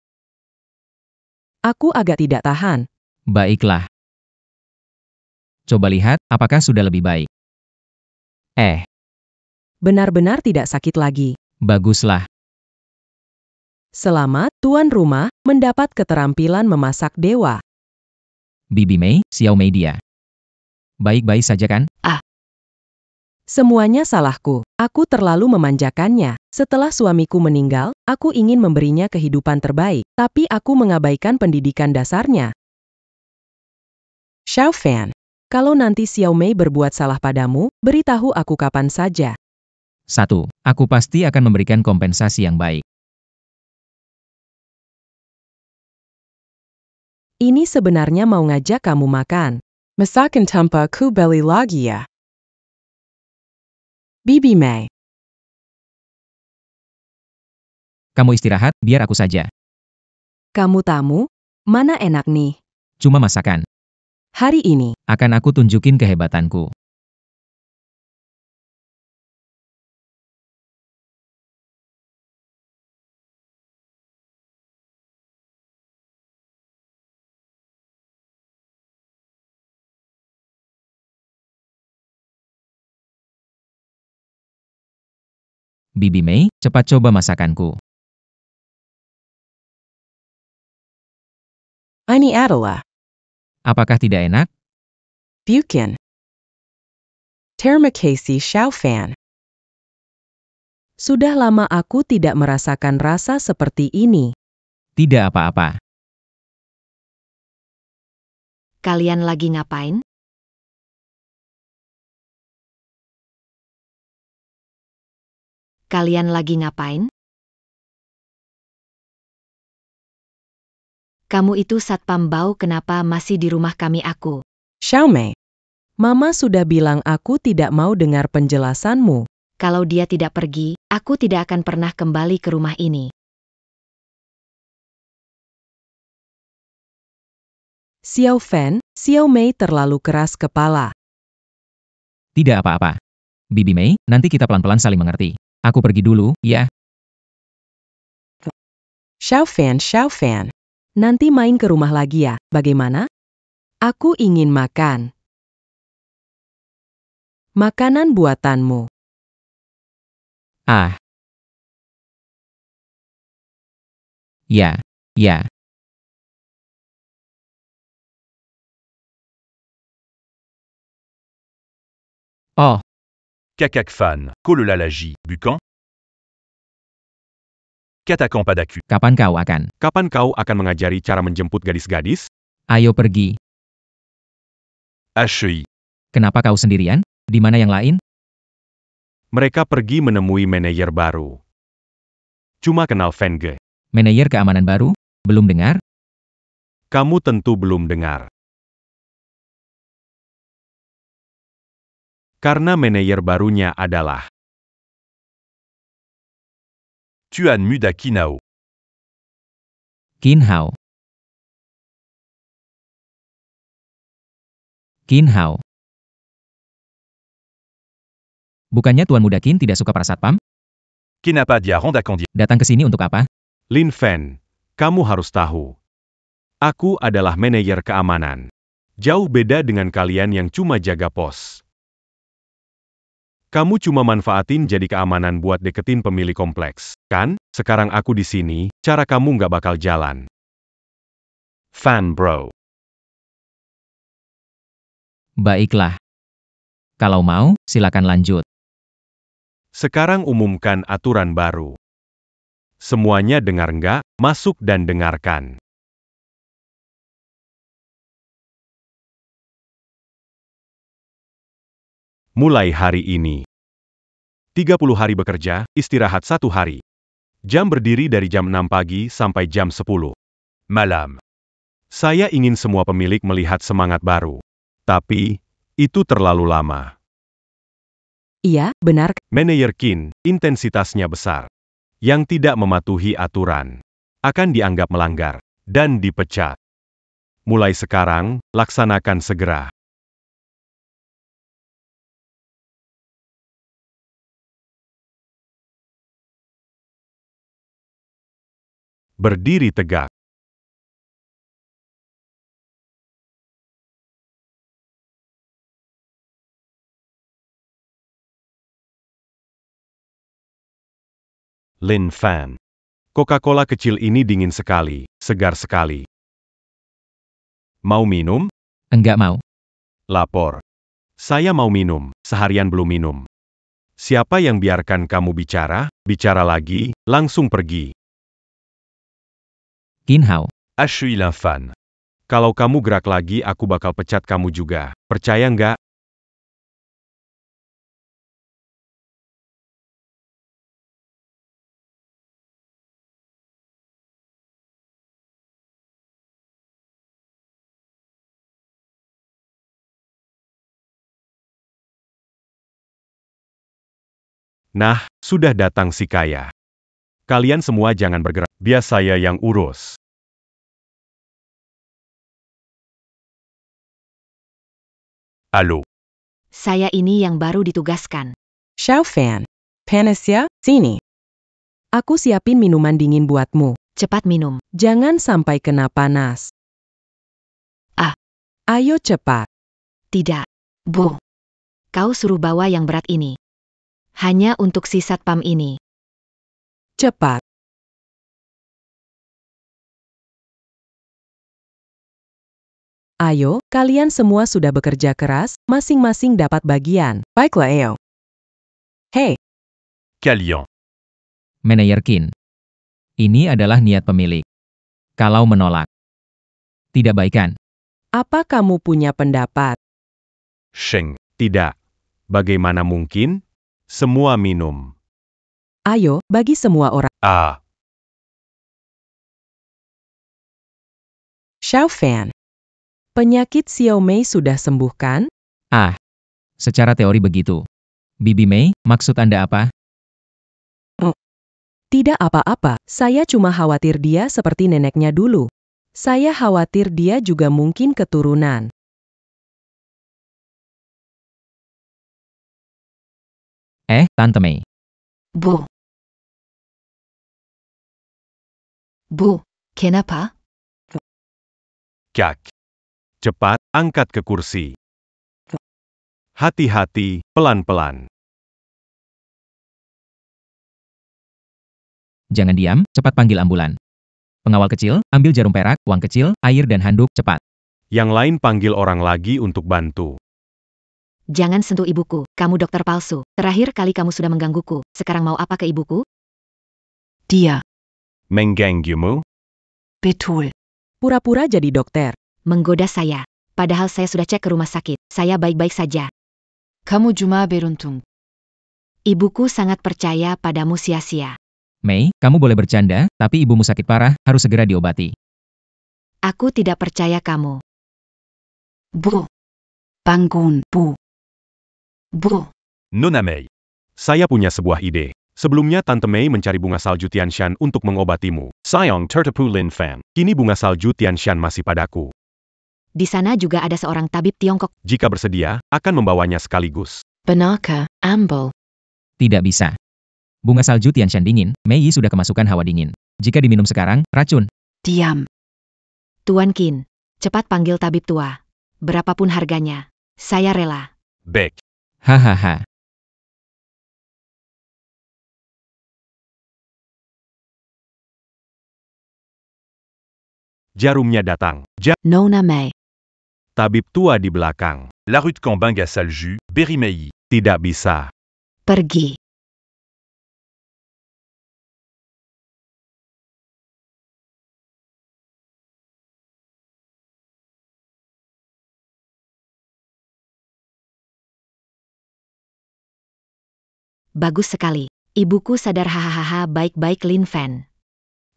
Aku agak tidak tahan. Baiklah. Coba lihat, apakah sudah lebih baik? Benar-benar tidak sakit lagi. Baguslah. Selamat, tuan rumah, mendapat keterampilan memasak dewa. Bibi Mei, Xiao Mei dia. Baik-baik saja kan? Semuanya salahku. Aku terlalu memanjakannya. Setelah suamiku meninggal, aku ingin memberinya kehidupan terbaik, tapi aku mengabaikan pendidikan dasarnya. Xiao Fan, kalau nanti Xiao Mei berbuat salah padamu, beritahu aku kapan saja. 1. Aku pasti akan memberikan kompensasi yang baik. Ini sebenarnya mau ngajak kamu makan. Masakan tanpa aku beli lagi ya. Bibi Mei. Kamu istirahat, biar aku saja. Kamu tamu? Mana enak nih? Cuma masakan. Hari ini. Akan aku tunjukin kehebatanku. Bibi Mei, cepat coba masakanku. Ini adalah Apakah tidak enak? Bukan. Terima kasih Xiao Fan. Sudah lama aku tidak merasakan rasa seperti ini. Tidak apa-apa. Kalian lagi ngapain? Kalian lagi ngapain? Kamu itu satpam bau, kenapa masih di rumah kami aku? Xiao Mei. Mama sudah bilang aku tidak mau dengar penjelasanmu. Kalau dia tidak pergi, aku tidak akan pernah kembali ke rumah ini. Xiao Fan, Xiao Mei terlalu keras kepala. Tidak apa-apa. Bibi Mei, nanti kita pelan-pelan saling mengerti. Aku pergi dulu, ya. Xiao Fan. Nanti main ke rumah lagi ya, bagaimana? Aku ingin makan. Makanan buatanmu. Ya. Oh, Cacac fan, Kololalaji, Bucan. Catacan Padaku. kapan kau akan? Kapan kau akan mengajari cara menjemput gadis-gadis? Ayo pergi. HEI. Kenapa kau sendirian? Di mana yang lain? Mereka pergi menemui manajer baru. Cuma kenal Fenge. Manajer keamanan baru? Belum dengar? Kamu tentu belum dengar. Karena manajer barunya adalah Tuan Muda Kinao. Qin Hao. Qin Hao. Bukannya Tuan Muda Qin tidak suka para satpam? Kenapa dia rondakan dia? Datang ke sini untuk apa? Lin Fan. Kamu harus tahu. Aku adalah manajer keamanan. Jauh beda dengan kalian yang cuma jaga pos. Kamu cuma manfaatin jadi keamanan buat deketin pemilik kompleks, kan? Sekarang aku di sini, cara kamu nggak bakal jalan. Fan bro. Baiklah. Kalau mau, silakan lanjut. Sekarang umumkan aturan baru. Semuanya dengar nggak? Masuk dan dengarkan. Mulai hari ini. 30 hari bekerja, istirahat 1 hari. Jam berdiri dari jam 6 pagi sampai jam 10 malam. Saya ingin semua pemilik melihat semangat baru. Tapi, itu terlalu lama. Iya, benar. Manajer Qin, intensitasnya besar. Yang tidak mematuhi aturan akan dianggap melanggar dan dipecat. Mulai sekarang, laksanakan segera. Berdiri tegak. Lin Fan. Coca-Cola kecil ini dingin sekali, segar sekali. Mau minum? Enggak mau. Lapor. Saya mau minum, seharian belum minum. Siapa yang biarkan kamu bicara? Bicara lagi, langsung pergi. Qin Hao. Je suis Lin Fan. Kalau kamu gerak lagi aku bakal pecat kamu juga. Percaya nggak? Nah, sudah datang si kaya. Kalian semua jangan bergerak, biar saya yang urus. Halo. Saya ini yang baru ditugaskan. Xiao Fan. Panas ya, sini. Aku siapin minuman dingin buatmu. Cepat minum. Jangan sampai kena panas. Ah. Ayo cepat. Tidak. Bu. Kau suruh bawa yang berat ini. Hanya untuk si satpam ini. Cepat. Ayo, kalian semua sudah bekerja keras, masing-masing dapat bagian. Baiklah, Eo. Hei, Kalian. Manajer Qin. Ini adalah niat pemilik. Kalau menolak, tidak baikan. apa kamu punya pendapat? Sheng, tidak. Bagaimana mungkin? Semua minum. Ayo, bagi semua orang. Ah. Xiao Fan. Penyakit Xiao Mei sudah sembuh kan? Ah, secara teori begitu. Bibi Mei, maksud Anda apa? Tidak apa-apa, saya cuma khawatir dia seperti neneknya dulu. Saya khawatir dia juga mungkin keturunan. Tante Mei. Bu. Bu, kenapa? Kak. Cepat, angkat ke kursi. Hati-hati, pelan-pelan. Jangan diam, cepat panggil ambulan. Pengawal kecil, ambil jarum perak, uang kecil, air dan handuk, cepat. Yang lain panggil orang lagi untuk bantu. Jangan sentuh ibuku, kamu dokter palsu. Terakhir kali kamu sudah menggangguku, sekarang mau apa ke ibuku? Dia. Mengganggumu? Betul. Pura-pura jadi dokter. Menggoda saya. Padahal saya sudah cek ke rumah sakit, saya baik-baik saja. Kamu cuma beruntung. Ibuku sangat percaya padamu sia-sia. Mei, kamu boleh bercanda, tapi ibumu sakit parah, harus segera diobati. Aku tidak percaya kamu. Bu. Bangun, Bu. Bro. Nona Mei. Saya punya sebuah ide. Sebelumnya Tante Mei mencari bunga salju Tianshan untuk mengobatimu. Sayang Tertepu Lin Fan. Kini bunga salju Tianshan masih padaku. Di sana juga ada seorang tabib Tiongkok. Jika bersedia, akan membawanya sekaligus. Benarkah, Amble? Tidak bisa. Bunga salju Tianshan dingin, Mei Yi sudah kemasukan hawa dingin. Jika diminum sekarang, racun. Diam. Tuan Qin, cepat panggil tabib tua. Berapapun harganya, saya rela. Bec. Hahaha. Jarumnya datang. Nona Mei. Tabib tua di belakang. La rue de Cambinga Salju, Berry-Mei. Tidak bisa. Pergi. Bagus sekali. Ibuku sadar hahaha baik-baik Lin Fan.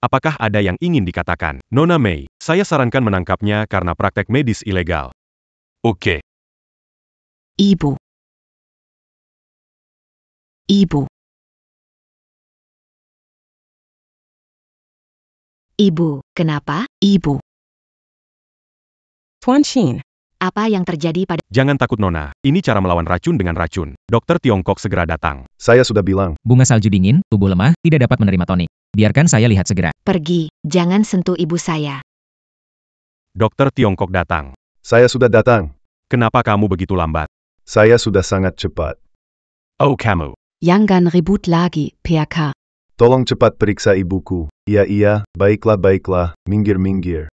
Apakah ada yang ingin dikatakan? Nona Mei, saya sarankan menangkapnya karena praktek medis ilegal. Ok. Ibu. Ibu. Ibu, kenapa? Ibu. Tuan Qin, Apa yang terjadi pada... Jangan takut Nona, ini cara melawan racun dengan racun. Dokter Tiongkok segera datang. Saya sudah bilang, Bunga salju dingin, tubuh lemah, tidak dapat menerima tonik. Biarkan saya lihat segera. Pergi, jangan sentuh ibu saya. Dokter Tiongkok datang. saya sudah datang. Kenapa kamu begitu lambat? Saya sudah sangat cepat. Oh kamu. Jangan ribut lagi, PK. Tolong cepat periksa ibuku. Iya, baiklah, minggir.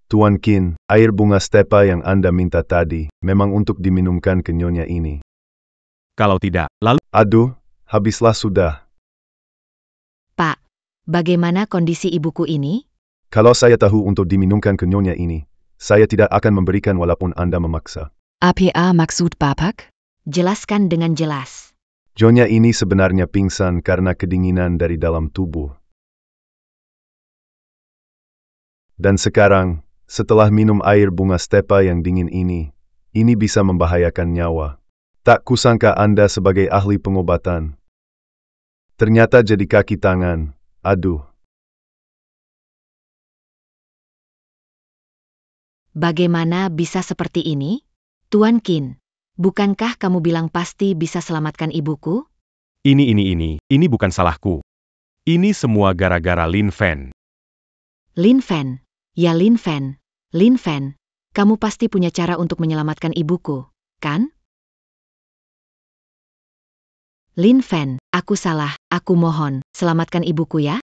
Tuan Qin, air bunga stepa yang Anda minta tadi, memang untuk diminumkan ke nyonya ini. Kalau tidak, lalu... Aduh, habislah sudah. Pak, bagaimana kondisi ibuku ini? Kalau saya tahu untuk diminumkan ke nyonya ini, saya tidak akan memberikan walaupun Anda memaksa. APA maksud Bapak? Jelaskan dengan jelas. Nyonya ini sebenarnya pingsan karena kedinginan dari dalam tubuh. Dan sekarang, setelah minum air bunga stepa yang dingin ini bisa membahayakan nyawa. Tak kusangka Anda sebagai ahli pengobatan. Ternyata jadi kaki tangan. Aduh. Bagaimana bisa seperti ini? Tuan Qin, bukankah kamu bilang pasti bisa selamatkan ibuku? Ini bukan salahku. Ini semua gara-gara Lin Fan. Lin Fan. Ya Lin Fan. Lin Fan, kamu pasti punya cara untuk menyelamatkan ibuku, kan? Lin Fan, aku salah, aku mohon, selamatkan ibuku ya.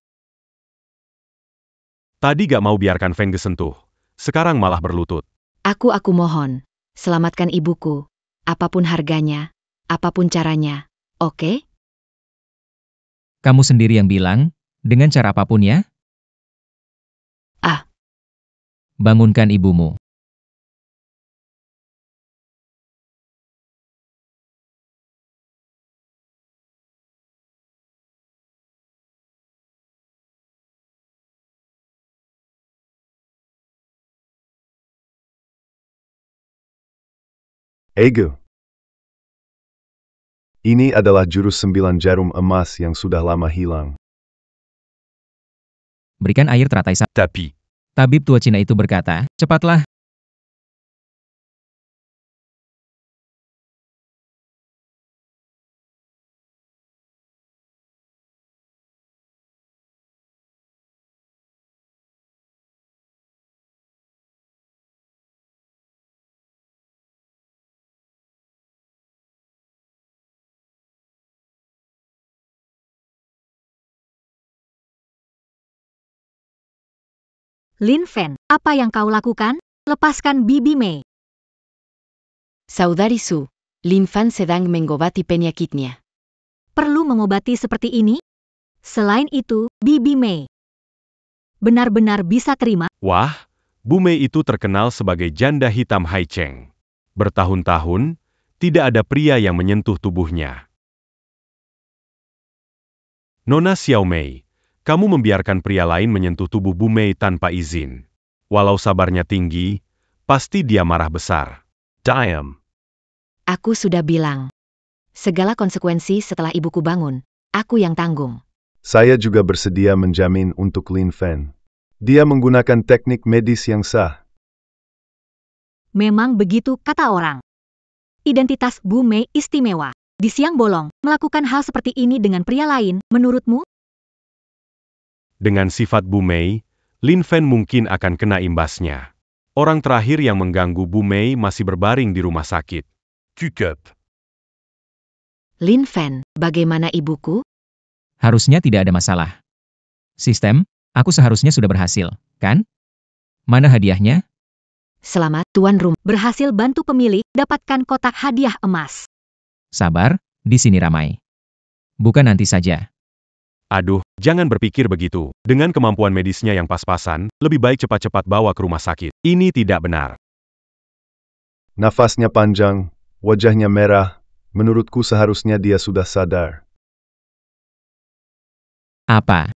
Tadi gak mau biarkan Feng kesentuh. Sekarang malah berlutut. Aku mohon, selamatkan ibuku, apapun harganya, apapun caranya, oke? Kamu sendiri yang bilang, dengan cara apapun ya? Ah. Bangunkan ibumu. Ego. Ini adalah jurus 9 jarum emas yang sudah lama hilang. Berikan air teratai Tapi. Tabib tua Cina itu berkata, cepatlah. Lin Fan, apa yang kau lakukan? Lepaskan Bibi Mei. Saudari Su, Lin Fan sedang mengobati penyakitnya. Perlu mengobati seperti ini? Selain itu, Bibi Mei benar-benar bisa terima. Wah, Bu Mei itu terkenal sebagai janda hitam Hai Cheng. Bertahun-tahun, tidak ada pria yang menyentuh tubuhnya. Nona Xiao Mei, Kamu membiarkan pria lain menyentuh tubuh Bu Mei tanpa izin. Walau sabarnya tinggi, pasti dia marah besar. Damn. Aku sudah bilang. Segala konsekuensi setelah ibuku bangun, aku yang tanggung. Saya juga bersedia menjamin untuk Lin Fen. Dia menggunakan teknik medis yang sah. Memang begitu kata orang. Identitas Bu Mei istimewa. Di siang bolong, melakukan hal seperti ini dengan pria lain, menurutmu? Dengan sifat Bu Mei, Lin Fen mungkin akan kena imbasnya. Orang terakhir yang mengganggu Bu Mei masih berbaring di rumah sakit. Cukup. Lin Fen, bagaimana ibuku? Harusnya tidak ada masalah. Sistem, aku seharusnya sudah berhasil, kan? Mana hadiahnya? Selamat, Tuan Rum. Berhasil bantu pemilik dapatkan kotak hadiah emas. Sabar, di sini ramai. Bukan nanti saja. Aduh, jangan berpikir begitu. Dengan kemampuan medisnya yang pas-pasan, lebih baik cepat-cepat bawa ke rumah sakit. Ini tidak benar. Nafasnya panjang, wajahnya merah. Menurutku seharusnya dia sudah sadar. Apa?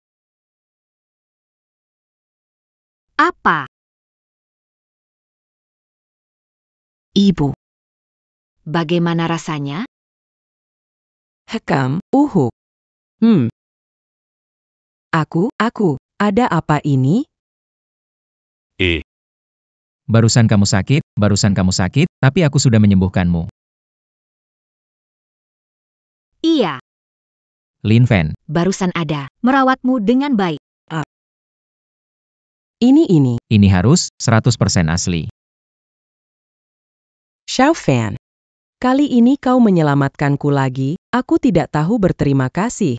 Apa? Ibu. Bagaimana rasanya? Hekam, Aku, ada apa ini? Barusan kamu sakit, tapi aku sudah menyembuhkanmu. Iya, Lin Fen, Barusan ada. merawatmu dengan baik. ini harus 100% asli. Xiao Fan. Kali ini kau menyelamatkanku lagi, aku tidak tahu berterima kasih.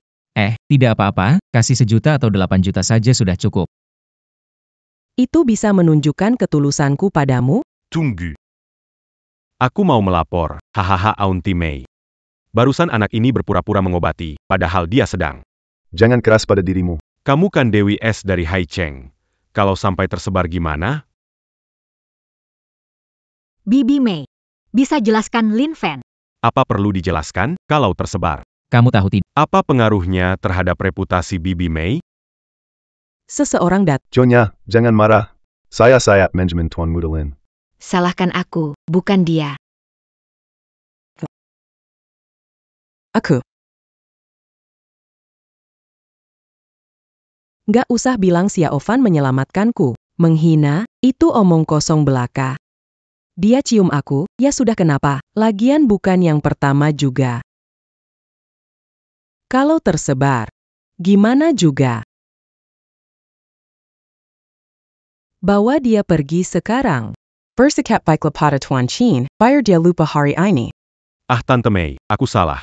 Tidak apa-apa, kasih 1 juta atau 8 juta saja sudah cukup. Itu bisa menunjukkan ketulusanku padamu? Tunggu. Aku mau melapor, hahaha Auntie Mei. Barusan anak ini berpura-pura mengobati, padahal dia sedang. Jangan keras pada dirimu. Kamu kan Dewi Es dari Hai Cheng. Kalau sampai tersebar gimana? Bibi Mei. Bisa jelaskan Lin Fen? Apa perlu dijelaskan kalau tersebar? Kamu tahu tidak? Apa pengaruhnya terhadap reputasi Bibi Mei? Seseorang Nyonya, jangan marah. Saya manajemen Tuan Muda Lin. Salahkan aku, bukan dia. Aku. Gak usah bilang Xiao Fan menyelamatkanku. Menghina, itu omong kosong belaka. Dia cium aku, ya sudah kenapa, lagian bukan yang pertama juga. Kalau tersebar, gimana juga? Bawa dia pergi sekarang. Bersikap baiklah pada Tuan Chin, biar dia lupa hari ini. Tante Mei, aku salah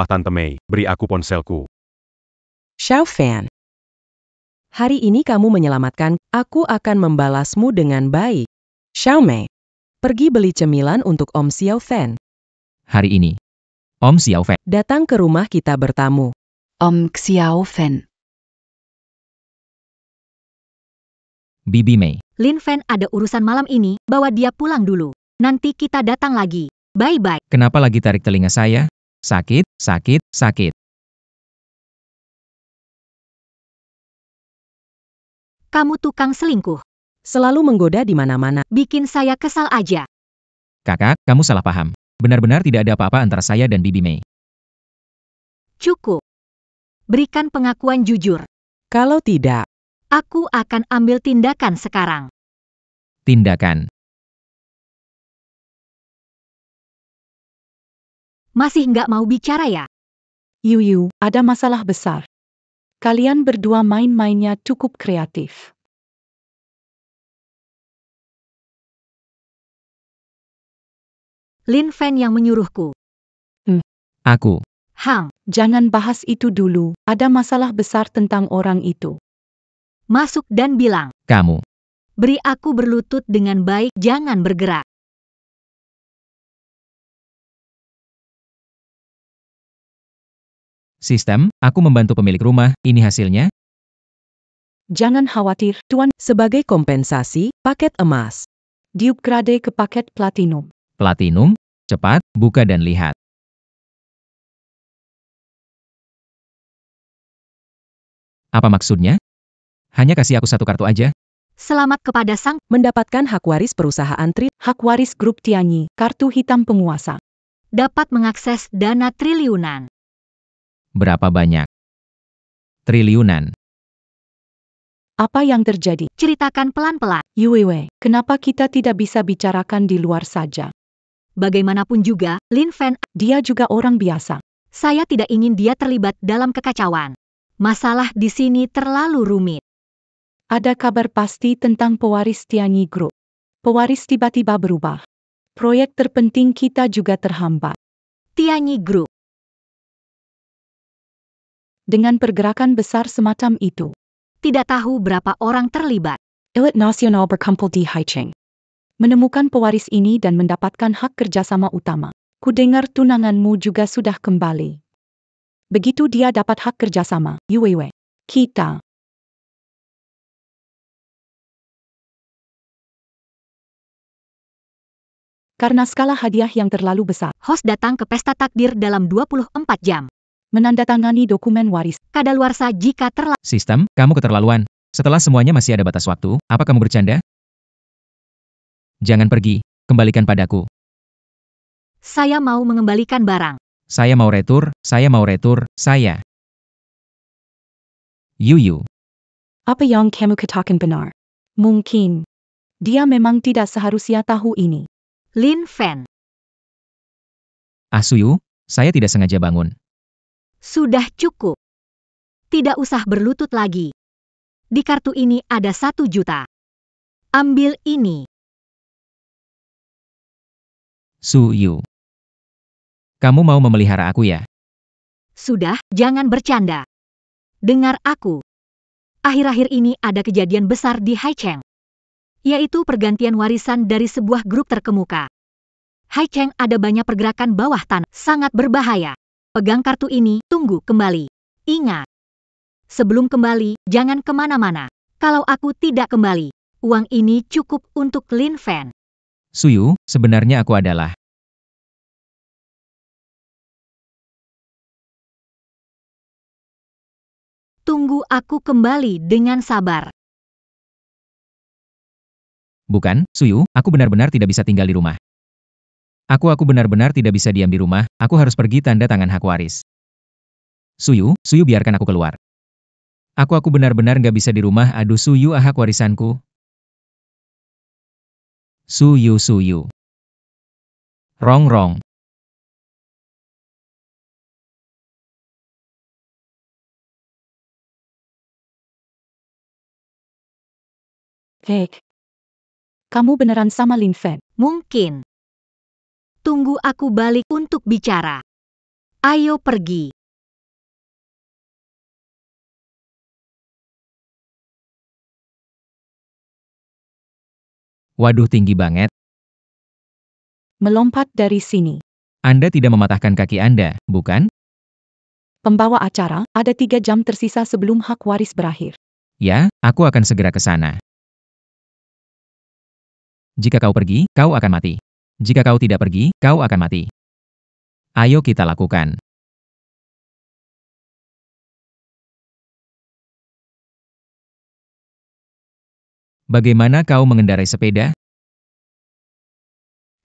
Tante Mei, beri aku ponselku. Xiao Fan. Hari ini kamu menyelamatkan, aku akan membalasmu dengan baik. Xiao Mei. Pergi beli cemilan untuk Om Xiao Fan. Hari ini, Om Xiao Fen, Datang ke rumah kita bertamu. Om Xiao Fen. Bibi Mei. Lin Fen ada urusan malam ini, bawa dia pulang dulu. Nanti kita datang lagi. Bye-bye. Kenapa lagi tarik telinga saya? Sakit. Kamu tukang selingkuh. Selalu menggoda di mana-mana. Bikin saya kesal aja. Kakak, kamu salah paham. Benar-benar tidak ada apa-apa antara saya dan Bibi Mei. Cukup. Berikan pengakuan jujur. Kalau tidak, Aku akan ambil tindakan sekarang. Tindakan. Masih nggak mau bicara ya? Yuyu, ada masalah besar. Kalian berdua main-mainnya cukup kreatif. Lin Fen yang menyuruhku. Aku. Hang, Jangan bahas itu dulu, ada masalah besar tentang orang itu. masuk dan bilang. Kamu. Beri aku berlutut dengan baik, jangan bergerak. Sistem, aku membantu pemilik rumah, ini hasilnya. Jangan khawatir, Tuan, sebagai kompensasi, paket emas. diupgrade ke paket platinum. Platinum, cepat, buka dan lihat. . 。 . 。 . 。 . 。 . 。 . . . . 。 . 。 . 。 . 。 . 。 . 。 . 。 . 。 . 。 . 。 . 。 . 。 . 。 . 。 . 。 . . . . 。 . 。 . 。 . 。Apa maksudnya? Hanya kasih aku satu kartu aja? Selamat kepada sang Mendapatkan hak waris perusahaan Hak waris grup Tianyi, kartu hitam penguasa. dapat mengakses dana triliunan. Berapa banyak? Triliunan. Apa yang terjadi? Ceritakan pelan-pelan. Yue, kenapa kita tidak bisa bicarakan di luar saja? Bagaimanapun juga, Lin Fan, Dia juga orang biasa. saya tidak ingin dia terlibat dalam kekacauan. Masalah di sini terlalu rumit. Ada kabar pasti tentang pewaris Tianyi Group. Pewaris tiba-tiba berubah. Proyek terpenting kita juga terhambat. Tianyi Group, Dengan pergerakan besar semacam itu, tidak tahu berapa orang terlibat. elit nasional berkumpul di Haicheng. Menemukan pewaris ini dan mendapatkan hak kerjasama utama. Kudengar tunanganmu juga sudah kembali. Begitu dia dapat hak kerjasama, Yue, kita. Karena skala hadiah yang terlalu besar, Host datang ke pesta takdir dalam 24 jam. menandatangani dokumen waris. Kadaluarsa jika Sistem, kamu keterlaluan. Setelah semuanya masih ada batas waktu, apa kamu bercanda? Jangan pergi, kembalikan padaku. saya mau mengembalikan barang. Saya mau retur, saya. Yuyu, Apa yang kamu katakan benar? Mungkin. Dia memang tidak seharusnya tahu ini. Lin Fan, Suyu, saya tidak sengaja bangun. sudah cukup. Tidak usah berlutut lagi. Di kartu ini ada 1 juta. Ambil ini. Suyu. Kamu mau memelihara aku ya? Sudah, jangan bercanda. Dengar aku. Akhir-akhir ini ada kejadian besar di Haicheng. Yaitu pergantian warisan dari sebuah grup terkemuka. Haicheng ada banyak pergerakan bawah tanah, sangat berbahaya. Pegang kartu ini, tunggu kembali. Ingat. Sebelum kembali, jangan kemana-mana. Kalau aku tidak kembali, uang ini cukup untuk Lin Fan. Suyu, sebenarnya aku adalah... Tunggu aku kembali dengan sabar. Bukan, Suyu, aku benar-benar tidak bisa tinggal di rumah. Aku benar-benar tidak bisa diam di rumah, aku harus pergi tanda tangan hak waris. Suyu, biarkan aku keluar. Aku benar-benar nggak bisa di rumah, aduh Suyu, hak warisanku. Suyu. Rong. Hek. Kamu beneran sama Lin Fan? Mungkin. Tunggu aku balik untuk bicara. Ayo pergi. Waduh, tinggi banget. Melompat dari sini. Anda tidak mematahkan kaki Anda, bukan? Pembawa acara, ada 3 jam tersisa sebelum hak waris berakhir. Ya, aku akan segera ke sana. Jika kau pergi, kau akan mati. Jika kau tidak pergi, kau akan mati. Ayo kita lakukan. Bagaimana kau mengendarai sepeda?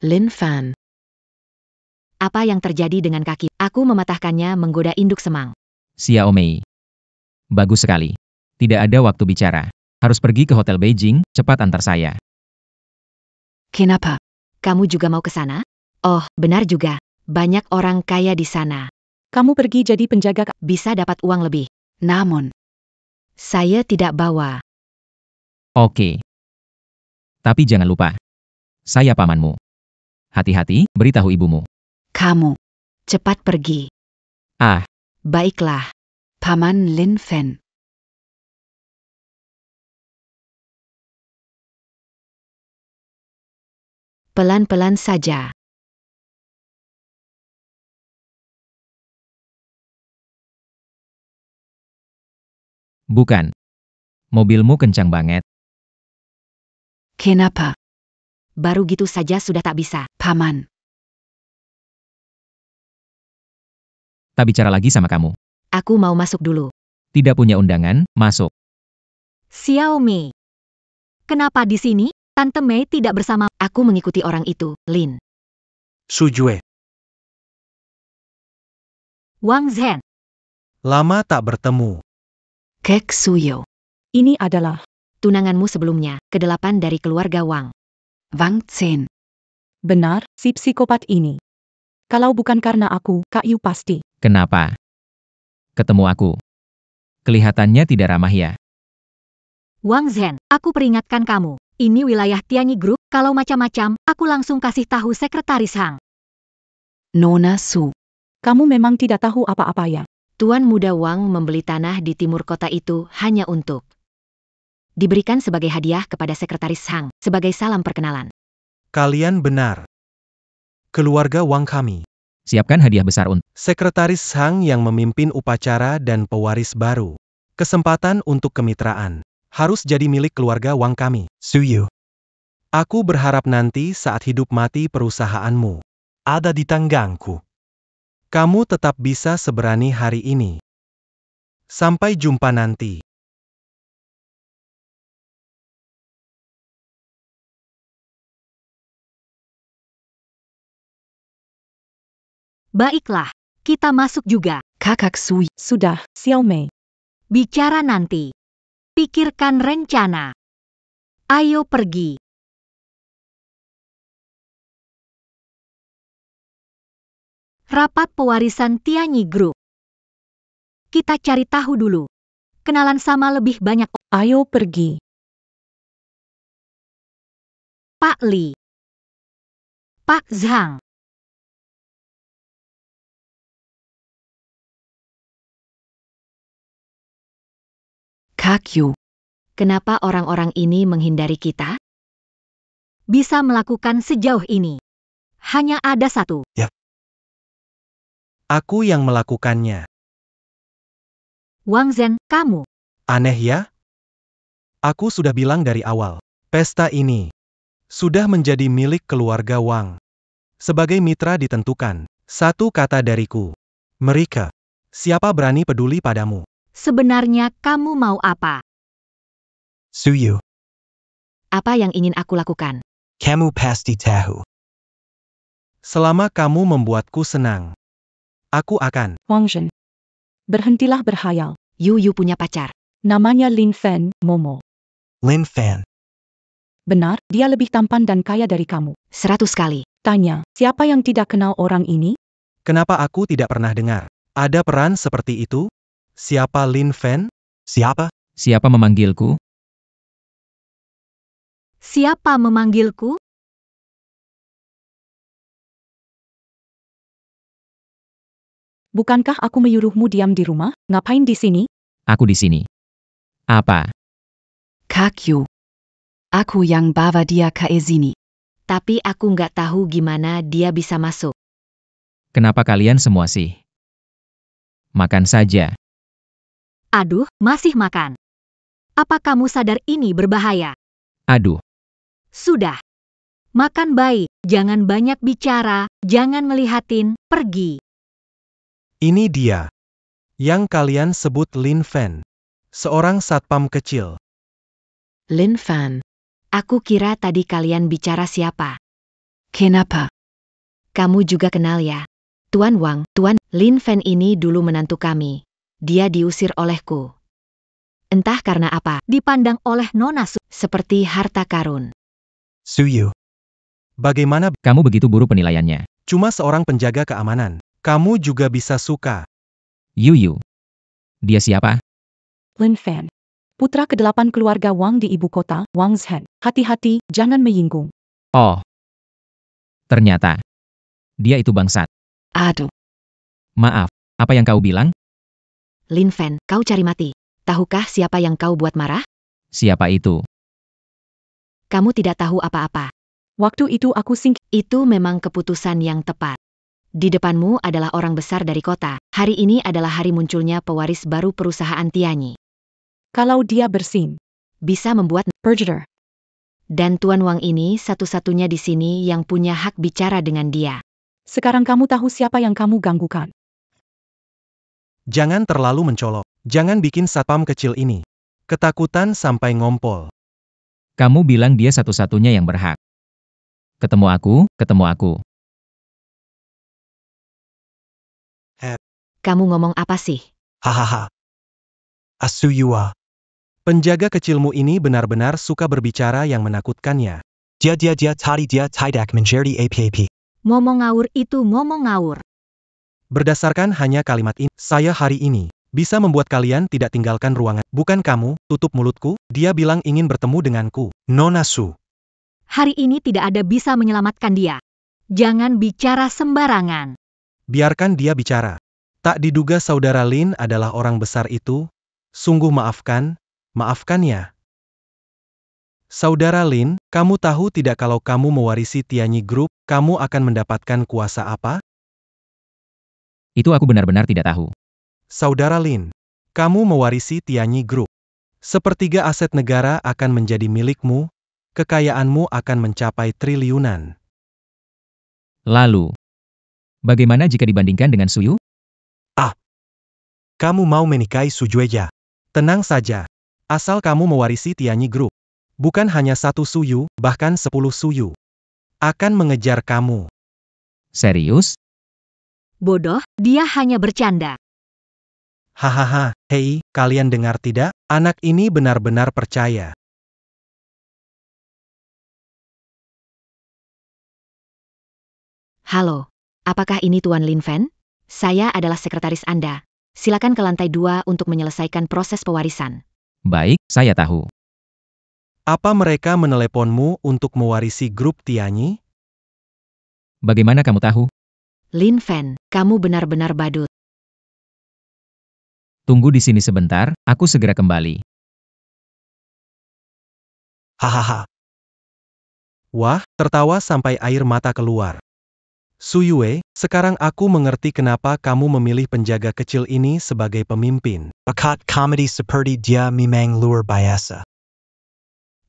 Lin Fan. Apa yang terjadi dengan kaki? Aku mematahkannya menggoda induk semang. Xiaomei. Bagus sekali. Tidak ada waktu bicara. Harus pergi ke Hotel Beijing, cepat antar saya. Kenapa? Kamu juga mau ke sana? Oh, benar juga. Banyak orang kaya di sana. Kamu pergi jadi penjaga. Bisa dapat uang lebih. Namun, Saya tidak bawa. Oke. Tapi jangan lupa. Saya pamanmu. Hati-hati, beritahu ibumu. kamu, Cepat pergi. Ah, Baiklah. Paman Lin Fan. Pelan-pelan saja. bukan. Mobilmu kencang banget. Kenapa, Baru gitu saja sudah tak bisa. Paman? Tak bicara lagi sama kamu. Aku mau masuk dulu. Tidak punya undangan, masuk. Xiaomei. Kenapa di sini? Tante Mei tidak bersama. Aku mengikuti orang itu, Lin. Sujue. Wang Zhen. Lama tak bertemu. Kek Suyo. Ini adalah Tunanganmu sebelumnya, kedelapan dari keluarga Wang. Wang Zhen. benar, si psikopat ini. Kalau bukan karena aku, Kak Yu pasti. Kenapa? Ketemu aku. Kelihatannya tidak ramah ya. Wang Zhen, aku peringatkan kamu. Ini wilayah Tianyi Group, kalau macam-macam, aku langsung kasih tahu Sekretaris Hang. Nona Su. Kamu memang tidak tahu apa-apa ya. Tuan muda Wang membeli tanah di timur kota itu hanya untuk diberikan sebagai hadiah kepada Sekretaris Hang, sebagai salam perkenalan. Kalian benar. Keluarga Wang kami. Siapkan hadiah besar untuk Sekretaris Hang yang memimpin upacara dan pewaris baru. Kesempatan untuk kemitraan. Harus jadi milik keluarga Wang kami. Suyu. Aku berharap nanti saat hidup mati perusahaanmu ada di tanganku. Kamu tetap bisa seberani hari ini. Sampai jumpa nanti. Baiklah, kita masuk juga. Kakak Suyo. Sudah, Xiaomei. Bicara nanti. Pikirkan rencana. Ayo pergi. Rapat pewarisan Tianyi Group. Kita cari tahu dulu. Kenalan sama lebih banyak. Ayo pergi. Pak Li. Pak Zhang. Kak Yu. Kenapa orang-orang ini menghindari kita? Bisa melakukan sejauh ini. Hanya ada satu. Aku yang melakukannya. Wang Zhen, kamu. Aneh ya? Aku sudah bilang dari awal. Pesta ini sudah menjadi milik keluarga Wang. Sebagai mitra ditentukan. Satu kata dariku. Mereka. Siapa berani peduli padamu? Sebenarnya kamu mau apa? Suyu. Apa yang ingin aku lakukan? Kamu pasti tahu. Selama kamu membuatku senang, aku akan. Wang Zhen. Berhentilah berhayal. Yu punya pacar. Namanya Lin Fen, Momo. Lin Fan. Benar, dia lebih tampan dan kaya dari kamu. 100 kali. Tanya, siapa yang tidak kenal orang ini? Kenapa aku tidak pernah dengar? Ada peran seperti itu? Siapa Lin Fan? Siapa? siapa memanggilku? Siapa memanggilku? Bukankah aku menyuruhmu diam di rumah? Ngapain di sini? Aku di sini. Apa? Kak Yu. Aku yang bawa dia ke sini. Tapi aku nggak tahu gimana dia bisa masuk. Kenapa kalian semua sih? Makan saja. Aduh, masih makan. Apa kamu sadar ini berbahaya? Aduh, Sudah. Makan baik, jangan banyak bicara, jangan ngelihatin, pergi. Ini dia. Yang kalian sebut Lin Fan. Seorang satpam kecil. Lin Fan. Aku kira tadi kalian bicara siapa. Kenapa? Kamu juga kenal ya? Tuan Wang, Tuan Lin Fan ini dulu menantu kami. Dia diusir olehku. Entah karena apa, Dipandang oleh Nona Su. seperti harta karun. Suyu. Bagaimana? kamu begitu buruk penilaiannya. Cuma seorang penjaga keamanan. Kamu juga bisa suka. Yu. Dia siapa? Lin Fan. Putra ke-8 keluarga Wang di ibu kota, Wang Zhen. Hati-hati, jangan menyinggung. Oh. Ternyata. Dia itu bangsat. Aduh. Maaf, apa yang kau bilang? Lin Fan, kau cari mati. Tahukah siapa yang kau buat marah? Siapa itu? Kamu tidak tahu apa-apa. Waktu itu aku Itu memang keputusan yang tepat. Di depanmu adalah orang besar dari kota. Hari ini adalah hari munculnya pewaris baru perusahaan Tianyi. kalau dia bersin. Bisa membuat Perjurer. dan Tuan Wang ini satu-satunya di sini yang punya hak bicara dengan dia. Sekarang kamu tahu siapa yang kamu ganggukan. Jangan terlalu mencolok. Jangan bikin satpam kecil ini ketakutan sampai ngompol. Kamu bilang dia satu-satunya yang berhak. Ketemu aku, ketemu aku. Kamu ngomong apa sih? Hahaha. Asuyua. Penjaga kecilmu ini benar-benar suka berbicara yang menakutkannya. Dia tadi dia tidak menjadi apa-apa. Ngomong ngawur itu ngomong ngawur. Berdasarkan hanya kalimat ini, saya hari ini bisa membuat kalian tidak tinggalkan ruangan. Bukan kamu, tutup mulutku, dia bilang ingin bertemu denganku. Nona Su. Hari ini tidak ada bisa menyelamatkan dia. Jangan bicara sembarangan. Biarkan dia bicara. Tak diduga saudara Lin adalah orang besar itu. Sungguh maafkan ya. Saudara Lin, kamu tahu tidak kalau kamu mewarisi Tianyi Group, kamu akan mendapatkan kuasa apa? Itu aku benar-benar tidak tahu. Saudara Lin, kamu mewarisi Tianyi Group. Sepertiga aset negara akan menjadi milikmu, kekayaanmu akan mencapai triliunan. Lalu, bagaimana jika dibandingkan dengan Suyu? Kamu mau menikahi Sujueja? Tenang saja. Asal kamu mewarisi Tianyi Group. Bukan hanya 1 Suyu, bahkan 10 Suyu. Akan mengejar kamu. Serius? Bodoh, dia hanya bercanda. Hahaha, hei, kalian dengar tidak? Anak ini benar-benar percaya. Halo, apakah ini Tuan Lin Fan? Saya adalah sekretaris Anda. Silakan ke lantai 2 untuk menyelesaikan proses pewarisan. Baik, saya tahu. Apa mereka meneleponmu untuk mewarisi grup Tianyi? Bagaimana kamu tahu? Lin Fan, kamu benar-benar badut. Tunggu di sini sebentar, aku segera kembali. Hahaha. Wah, tertawa sampai air mata keluar. Suyue, sekarang aku mengerti kenapa kamu memilih penjaga kecil ini sebagai pemimpin. Bakat komedi seperti dia memang luar biasa.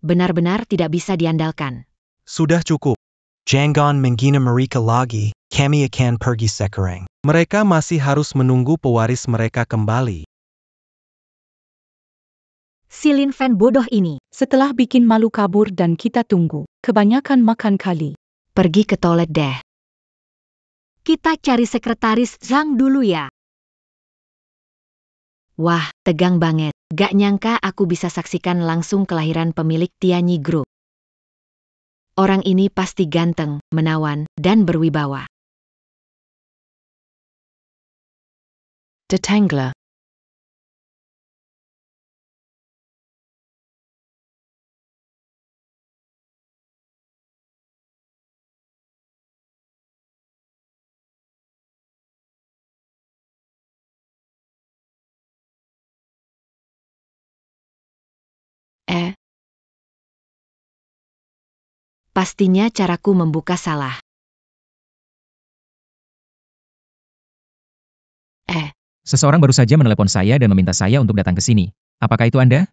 Benar-benar tidak bisa diandalkan. Sudah cukup. Jangan menghina mereka lagi, kami akan pergi sekarang. Mereka masih harus menunggu pewaris mereka kembali. Si Lin Fan bodoh ini. Setelah bikin malu kabur dan kita tunggu, kebanyakan makan kali. Pergi ke toilet deh. Kita cari sekretaris Zhang dulu ya. Wah, tegang banget. Gak nyangka aku bisa saksikan langsung kelahiran pemilik Tianyi Group. Orang ini pasti ganteng, menawan, dan berwibawa. Detangler. Pastinya caraku membuka salah. Seseorang baru saja menelepon saya dan meminta saya untuk datang ke sini. Apakah itu Anda?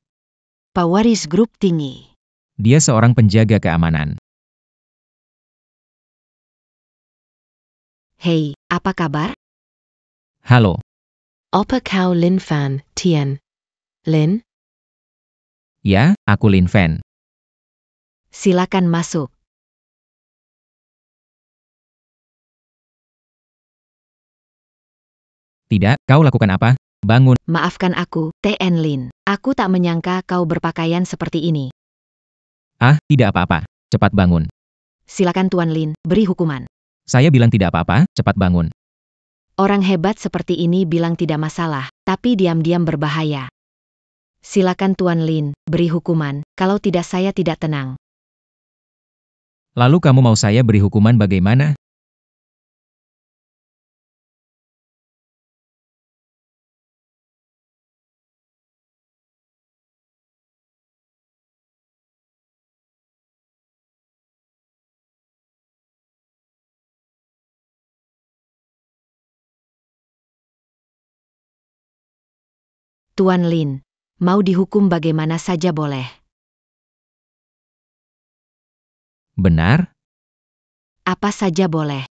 Pewaris grup tinggi. Dia seorang penjaga keamanan. Hei, apa kabar? Halo, Apa kau Lin Fan, Tian? Lin, ya, aku Lin Fan. silakan masuk. Tidak, kau lakukan apa? Bangun. Maafkan aku, TN Lin. Aku tak menyangka kau berpakaian seperti ini. Ah, tidak apa-apa. Cepat bangun. Silakan Tuan Lin, beri hukuman. Saya bilang tidak apa-apa, cepat bangun. Orang hebat seperti ini bilang tidak masalah, tapi diam-diam berbahaya. Silakan Tuan Lin, beri hukuman, kalau tidak saya tidak tenang. Lalu kamu mau saya beri hukuman bagaimana? Tuan Lin, mau dihukum bagaimana saja boleh. Benar? Apa saja boleh.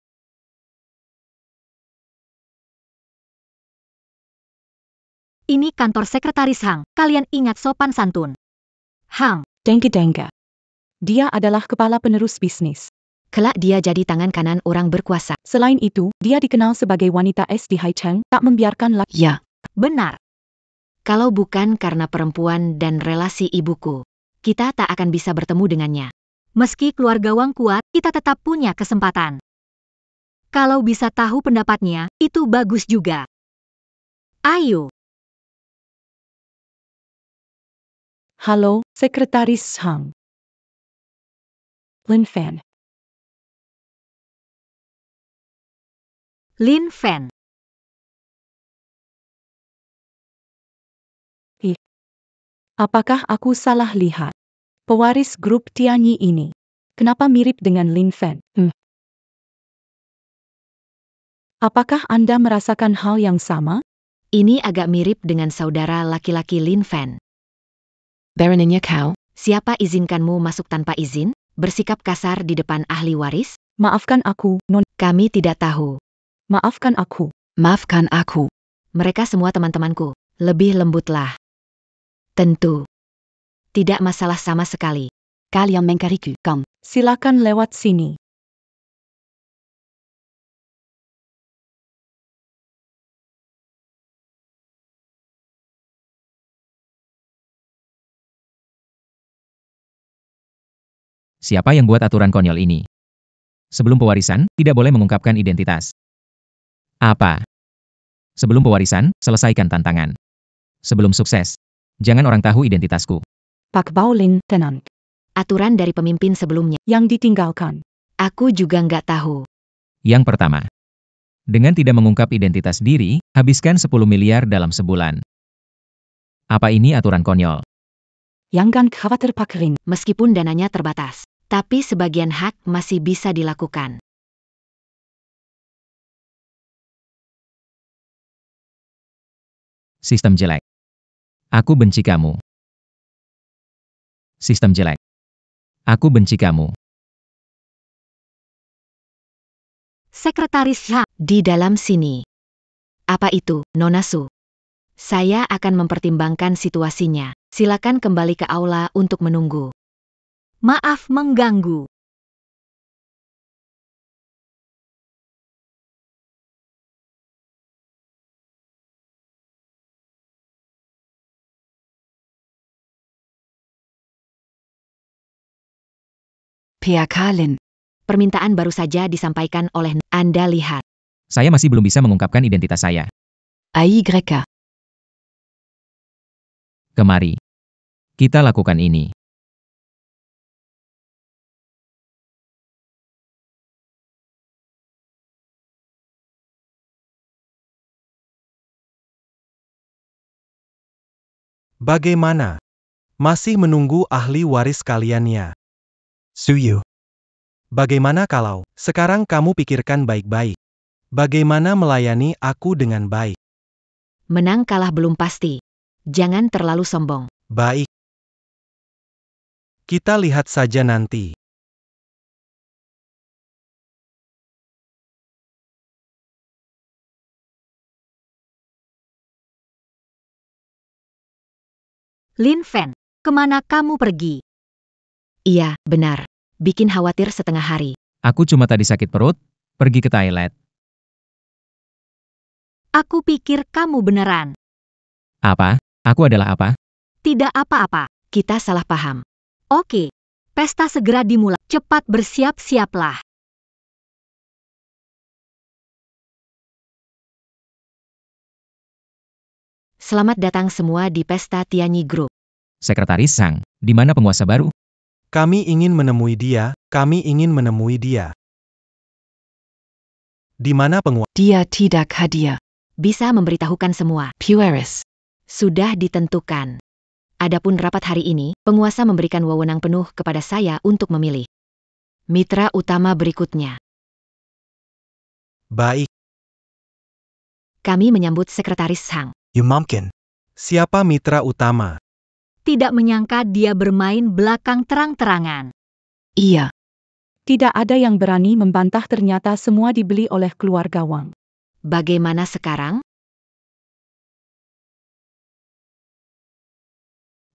Ini kantor Sekretaris Hang. Kalian ingat sopan santun. Hang. Dengki-dengka. Dia adalah kepala penerus bisnis. Kelak dia jadi tangan kanan orang berkuasa. Selain itu, dia dikenal sebagai wanita es di Haicheng, tak membiarkan laki. Ya. Benar. Kalau bukan karena perempuan dan relasi ibuku, kita tak akan bisa bertemu dengannya. Meski keluarga Wang kuat, kita tetap punya kesempatan. Kalau bisa tahu pendapatnya, itu bagus juga. Ayo. Halo, Sekretaris Hang. Lin Fan. Lin Fan. Apakah aku salah lihat? Pewaris grup Tianyi ini. Kenapa mirip dengan Lin Fan? Apakah Anda merasakan hal yang sama? Ini agak mirip dengan saudara laki-laki Lin Fan. Baronnya kau? Siapa izinkanmu masuk tanpa izin? Bersikap kasar di depan ahli waris? Maafkan aku, Non. Kami tidak tahu. Maafkan aku. Maafkan aku. Mereka semua teman-temanku. Lebih lembutlah. Tentu. Tidak masalah sama sekali. Kalian mengkariku, kan? Silakan lewat sini. Siapa yang buat aturan konyol ini? Sebelum pewarisan, tidak boleh mengungkapkan identitas. Apa? Sebelum pewarisan, selesaikan tantangan. Sebelum sukses, jangan orang tahu identitasku. Pak Baolin, tenang. Aturan dari pemimpin sebelumnya. Yang ditinggalkan. Aku juga nggak tahu. Yang pertama. Dengan tidak mengungkap identitas diri, habiskan 10 miliar dalam sebulan. Apa ini aturan konyol? Jangan khawatir Pak Lin. Meskipun dananya terbatas, tapi sebagian hak masih bisa dilakukan. Sistem jelek. Aku benci kamu. Sistem jelek. Aku benci kamu. Sekretaris Hang. Di dalam sini. Apa itu, Nona Su? Saya akan mempertimbangkan situasinya. Silakan kembali ke aula untuk menunggu. Maaf mengganggu. PAK Lin. Permintaan baru saja disampaikan oleh Anda lihat. Saya masih belum bisa mengungkapkan identitas saya. AYK. Kemari. Kita lakukan ini. Bagaimana? Masih menunggu ahli waris kaliannya? Suyu. Bagaimana kalau sekarang kamu pikirkan baik-baik? Bagaimana melayani aku dengan baik? Menang kalah belum pasti. Jangan terlalu sombong. Baik. Kita lihat saja nanti. Lin Fan, kemana kamu pergi? Iya, benar. Bikin khawatir setengah hari. Aku cuma tadi sakit perut, pergi ke toilet. Aku pikir kamu beneran. Apa? Aku adalah apa? Tidak apa-apa. Kita salah paham. Oke. Pesta segera dimulai. Cepat bersiap-siaplah. Selamat datang semua di pesta Tianyi Group. Sekretaris Hang, di mana penguasa baru? Kami ingin menemui dia, kami ingin menemui dia. Di mana penguasa? Dia tidak hadir. Bisa memberitahukan semua. Pueris. Sudah ditentukan. Adapun rapat hari ini, penguasa memberikan wewenang penuh kepada saya untuk memilih mitra utama berikutnya. Baik. Kami menyambut Sekretaris Hang. Yumamkin. Siapa mitra utama? Tidak menyangka dia bermain belakang terang-terangan. Iya. Tidak ada yang berani membantah, ternyata semua dibeli oleh keluarga Wang. Bagaimana sekarang?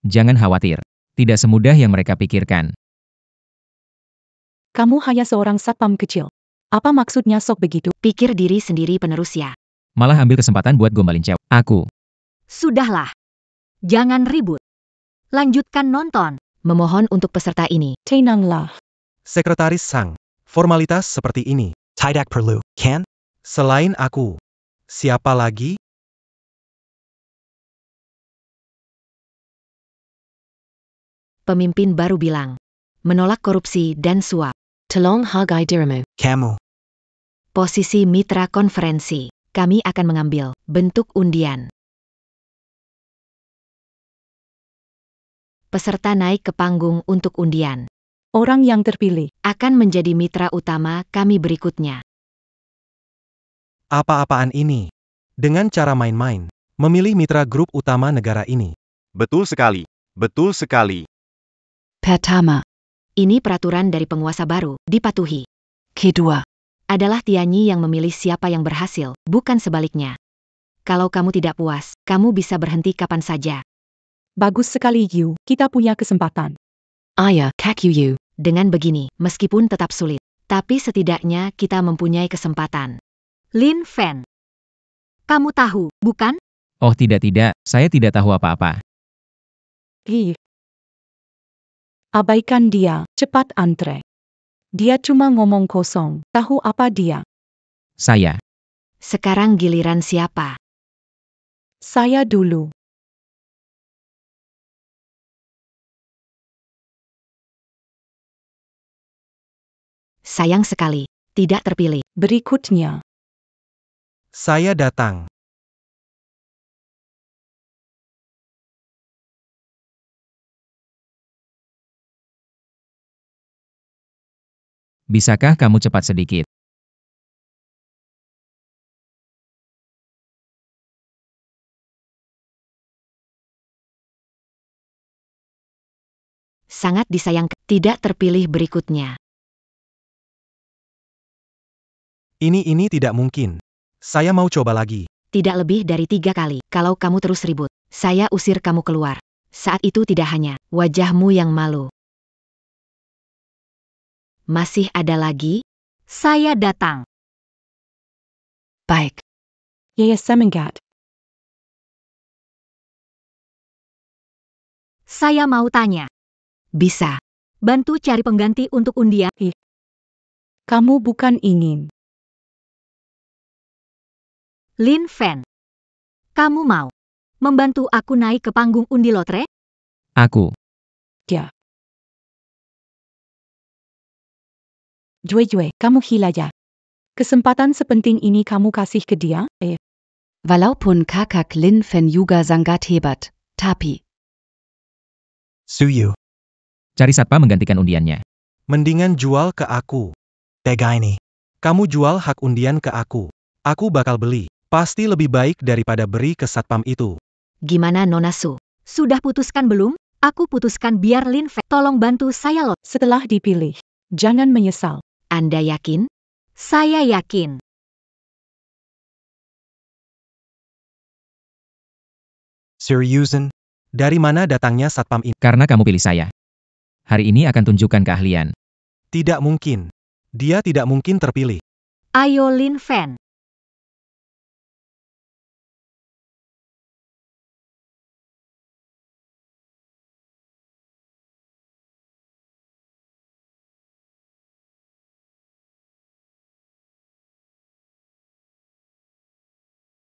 Jangan khawatir. Tidak semudah yang mereka pikirkan. Kamu hanya seorang satpam kecil. Apa maksudnya sok begitu? Pikir diri sendiri penerus ya. Malah ambil kesempatan buat gombalin cewek. Aku. Sudahlah. Jangan ribut. Lanjutkan nonton. Memohon untuk peserta ini. Tenanglah. Sekretaris Sang. Formalitas seperti ini. Tidak perlu, kan? Selain aku. Siapa lagi? Pemimpin baru bilang. Menolak korupsi dan suap. Tolong hargai dirimu. Kamu. Posisi mitra konferensi. Kami akan mengambil bentuk undian. Peserta naik ke panggung untuk undian. Orang yang terpilih Akan menjadi mitra utama kami berikutnya. Apa-apaan ini? Dengan cara main-main. Memilih mitra grup utama negara ini. Betul sekali. Betul sekali. Pertama. Ini peraturan dari penguasa baru, dipatuhi. Kedua. Adalah Tianyi yang memilih siapa yang berhasil, bukan sebaliknya. Kalau kamu tidak puas, kamu bisa berhenti kapan saja. bagus sekali Yu. Kita punya kesempatan. Ayah, kak Yu. Dengan begini, meskipun tetap sulit, tapi setidaknya kita mempunyai kesempatan. Lin Fan. Kamu tahu, bukan? Oh tidak, saya tidak tahu apa-apa. Ih. Abaikan dia, cepat antre. Dia cuma ngomong kosong. Tahu apa dia? Saya. Sekarang giliran siapa? Saya dulu. Sayang sekali, tidak terpilih. Berikutnya. Saya datang. Bisakah kamu cepat sedikit? Sangat disayangkan, tidak terpilih berikutnya. Ini tidak mungkin. Saya mau coba lagi. Tidak lebih dari 3 kali, kalau kamu terus ribut, saya usir kamu keluar. Saat itu tidak hanya wajahmu yang malu. Masih ada lagi? Saya datang. Baik. Yaya semangat. Saya mau tanya. Bisa. Bantu cari pengganti untuk undian. Kamu bukan ingin. Lin Fan. Kamu mau membantu aku naik ke panggung undi lotre? Aku. Ya. Jue, kamu gila ya. Kesempatan sepenting ini kamu kasih ke dia? Walaupun kakak Lin Fan juga sangat hebat, tapi Suyu. Cari satpam menggantikan undiannya. Mendingan jual ke aku. Tega ini. Kamu jual hak undian ke aku. Aku bakal beli. Pasti lebih baik daripada beri ke satpam itu. Gimana Nona Su? Sudah putuskan belum? Aku putuskan biar Lin Fan. Tolong bantu saya loh. Setelah dipilih, jangan menyesal. Anda yakin? Saya yakin. Seriusan? Dari mana datangnya satpam ini? Karena kamu pilih saya. Hari ini akan tunjukkan keahlian. Tidak mungkin. Dia tidak mungkin terpilih. Ayo Lin Fan.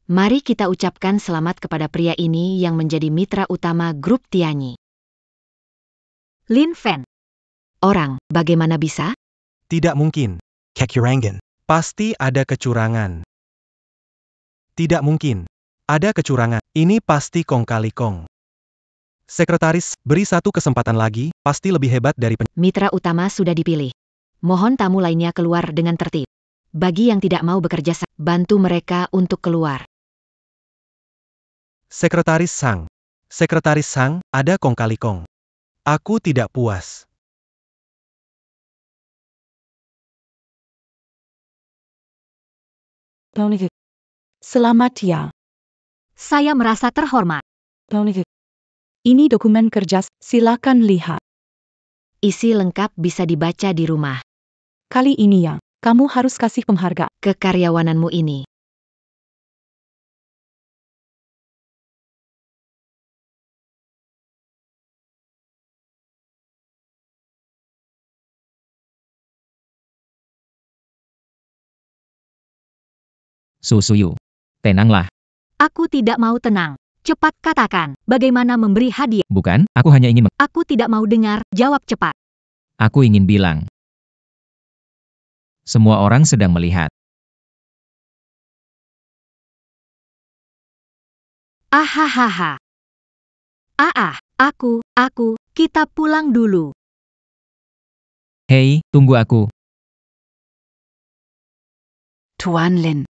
Mari kita ucapkan selamat kepada pria ini yang menjadi mitra utama grup Tianyi. Lin Fan. Orang, bagaimana bisa? Tidak mungkin. Kekurangan. Pasti ada kecurangan. Tidak mungkin. Ada kecurangan. Ini pasti kong kali kong. Sekretaris, beri satu kesempatan lagi, pasti lebih hebat dari Mitra utama sudah dipilih. Mohon tamu lainnya keluar dengan tertib. Bagi yang tidak mau bekerja, bantu mereka untuk keluar. Sekretaris Sang. Sekretaris Sang, ada kong kali kong. Aku tidak puas. Selamat ya. Saya merasa terhormat. Ini dokumen kerja, silakan lihat. Isi lengkap bisa dibaca di rumah. Kali ini ya, kamu harus kasih penghargaan Ke karyawananmu ini. Susuyu. Tenanglah. Aku tidak mau tenang. Cepat katakan, bagaimana memberi hadiah? Bukan, aku hanya ingin Aku tidak mau dengar, jawab cepat. Aku ingin bilang. Semua orang sedang melihat. Ahahaha. Kita pulang dulu. Hei, tunggu aku. Tuan Lin.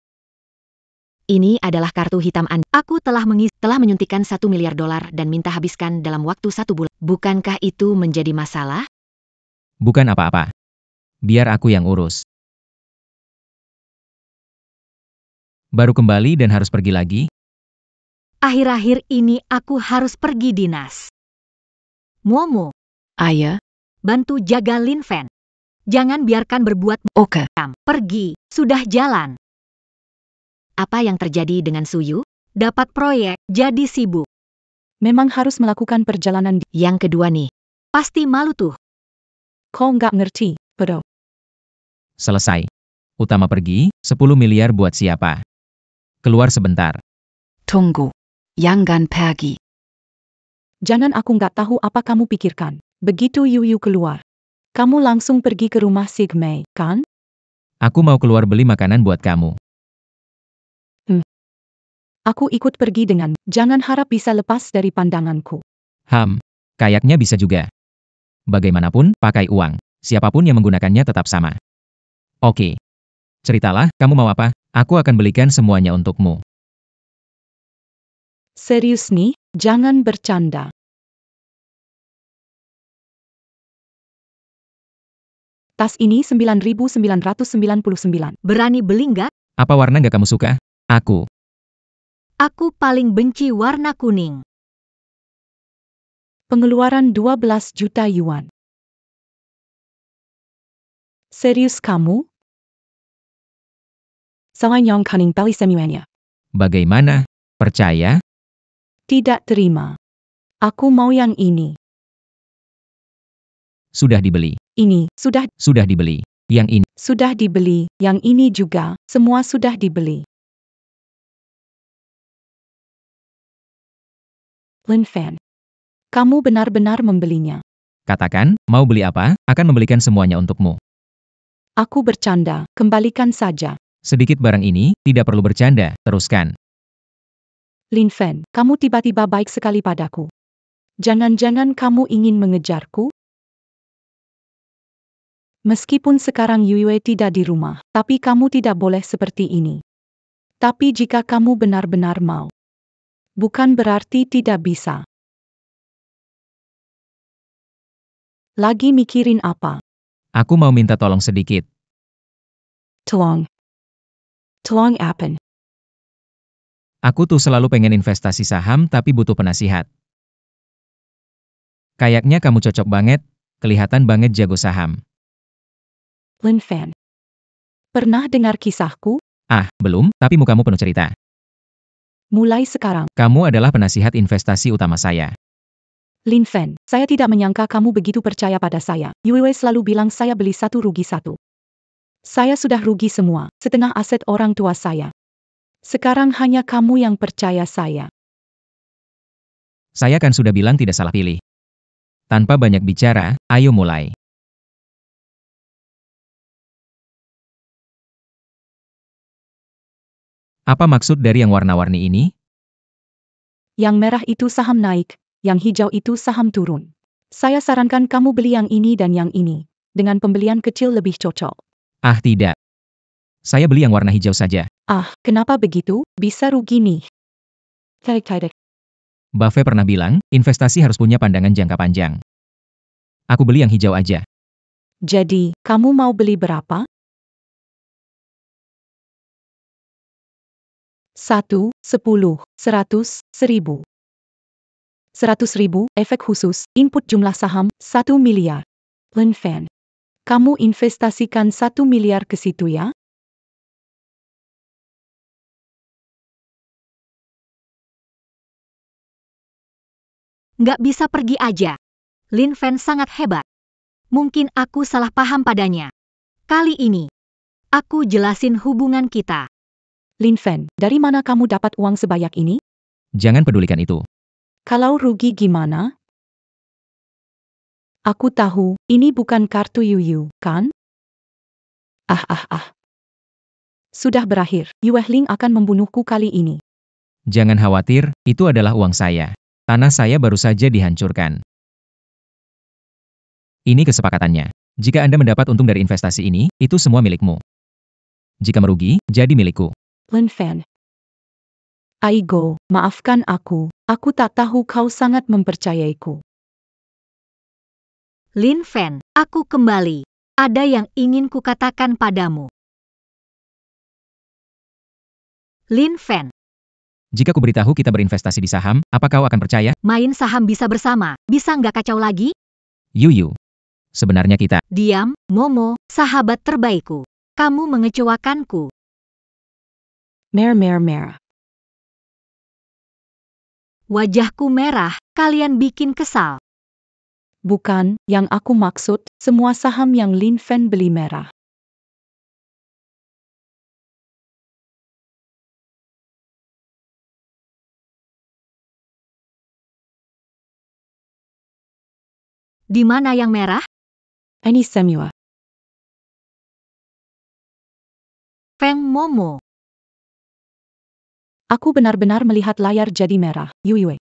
Ini adalah kartu hitam Anda. Aku telah Menyuntikkan $1 miliar dan minta habiskan dalam waktu 1 bulan. Bukankah itu menjadi masalah? Bukan apa-apa. Biar aku yang urus. Baru kembali dan harus pergi lagi? Akhir-akhir ini aku harus pergi dinas. Momo, Ayah. bantu jaga Lin Fan. Jangan biarkan berbuat Oke. pergi, sudah jalan. Apa yang terjadi dengan Suyu? Dapat proyek, jadi sibuk. Memang harus melakukan perjalanan. Yang kedua nih. Pasti malu tuh. Kau nggak ngerti, bro. Selesai. Utama pergi, 10 miliar buat siapa? Keluar sebentar. Tunggu. Jangan pergi. Jangan, aku nggak tahu apa kamu pikirkan. Begitu Yuyu keluar, kamu langsung pergi ke rumah Sigmei, kan? Aku mau keluar beli makanan buat kamu. Aku ikut pergi dengan, jangan harap bisa lepas dari pandanganku. Kayaknya bisa juga. Bagaimanapun, pakai uang. Siapapun yang menggunakannya tetap sama. Oke. Ceritalah, kamu mau apa? Aku akan belikan semuanya untukmu. Serius nih, jangan bercanda. Tas ini 9.999. Berani beli nggak? Apa warna nggak kamu suka? Aku Aku paling benci warna kuning. Pengeluaran 12 juta yuan. Serius kamu? Selain yang kaning beli semuanya. Bagaimana? Percaya? Tidak terima. Aku mau yang ini. Sudah dibeli. Ini, Sudah dibeli. Yang ini. sudah dibeli, yang ini juga, semua sudah dibeli. Lin Fan. Kamu benar-benar membelinya. Katakan, mau beli apa, akan membelikan semuanya untukmu. Aku bercanda, kembalikan saja. Sedikit barang ini, tidak perlu bercanda, teruskan. Lin Fan, kamu tiba-tiba baik sekali padaku. Jangan-jangan kamu ingin mengejarku? Meskipun sekarang Yue tidak di rumah, tapi kamu tidak boleh seperti ini. Tapi jika kamu benar-benar mau, bukan berarti tidak bisa. Lagi mikirin apa? Aku mau minta tolong sedikit. Tolong. Tolong apa? Aku tuh selalu pengen investasi saham tapi butuh penasihat. Kayaknya kamu cocok banget, kelihatan banget jago saham. Lin Fan. Pernah dengar kisahku? Belum, tapi mukamu penuh cerita. Mulai sekarang, Kamu adalah penasihat investasi utama saya. Lin Fan, saya tidak menyangka kamu begitu percaya pada saya. Yue selalu bilang saya beli satu rugi satu. Saya sudah rugi semua, setengah aset orang tua saya. Sekarang hanya kamu yang percaya saya. Saya kan sudah bilang tidak salah pilih. Tanpa banyak bicara, ayo mulai. Apa maksud dari yang warna-warni ini? Yang merah itu saham naik, yang hijau itu saham turun. Saya sarankan kamu beli yang ini dan yang ini. Dengan pembelian kecil lebih cocok. Tidak. Saya beli yang warna hijau saja. Kenapa begitu? Bisa rugi nih. Tarik-tarik. Buffett pernah bilang, investasi harus punya pandangan jangka panjang. Aku beli yang hijau aja. Jadi, kamu mau beli berapa? 1, 10, 100, 1000. 100.000, efek khusus, input jumlah saham, 1 miliar. Lin Fan. Kamu investasikan 1 miliar ke situ ya? Nggak bisa pergi aja. Lin Fan sangat hebat. Mungkin aku salah paham padanya. Kali ini, aku jelasin hubungan kita. Lin Fan, dari mana kamu dapat uang sebanyak ini? Jangan pedulikan itu. Kalau rugi gimana? Aku tahu, ini bukan kartu Yuyu, kan? Sudah berakhir, Yue Ling akan membunuhku kali ini. Jangan khawatir, itu adalah uang saya. Tanah saya baru saja dihancurkan. Ini kesepakatannya. Jika Anda mendapat untung dari investasi ini, itu semua milikmu. Jika merugi, jadi milikku. Lin Fan. Aigo, maafkan aku tak tahu kau sangat mempercayaiku. Lin Fan, aku kembali. Ada yang ingin kukatakan padamu. Lin Fan. Jika kuberitahu kita berinvestasi di saham, apa kau akan percaya? Main saham bisa bersama, bisa nggak kacau lagi? Yuyu. Sebenarnya kita. Diam, Momo, sahabat terbaikku. Kamu mengecewakanku. Merah. Wajahku merah, kalian bikin kesal. Bukan, yang aku maksud, semua saham yang Lin Fan beli merah. Di mana yang merah? Ini semua. Feng Momo. Aku benar-benar melihat layar jadi merah, Yue.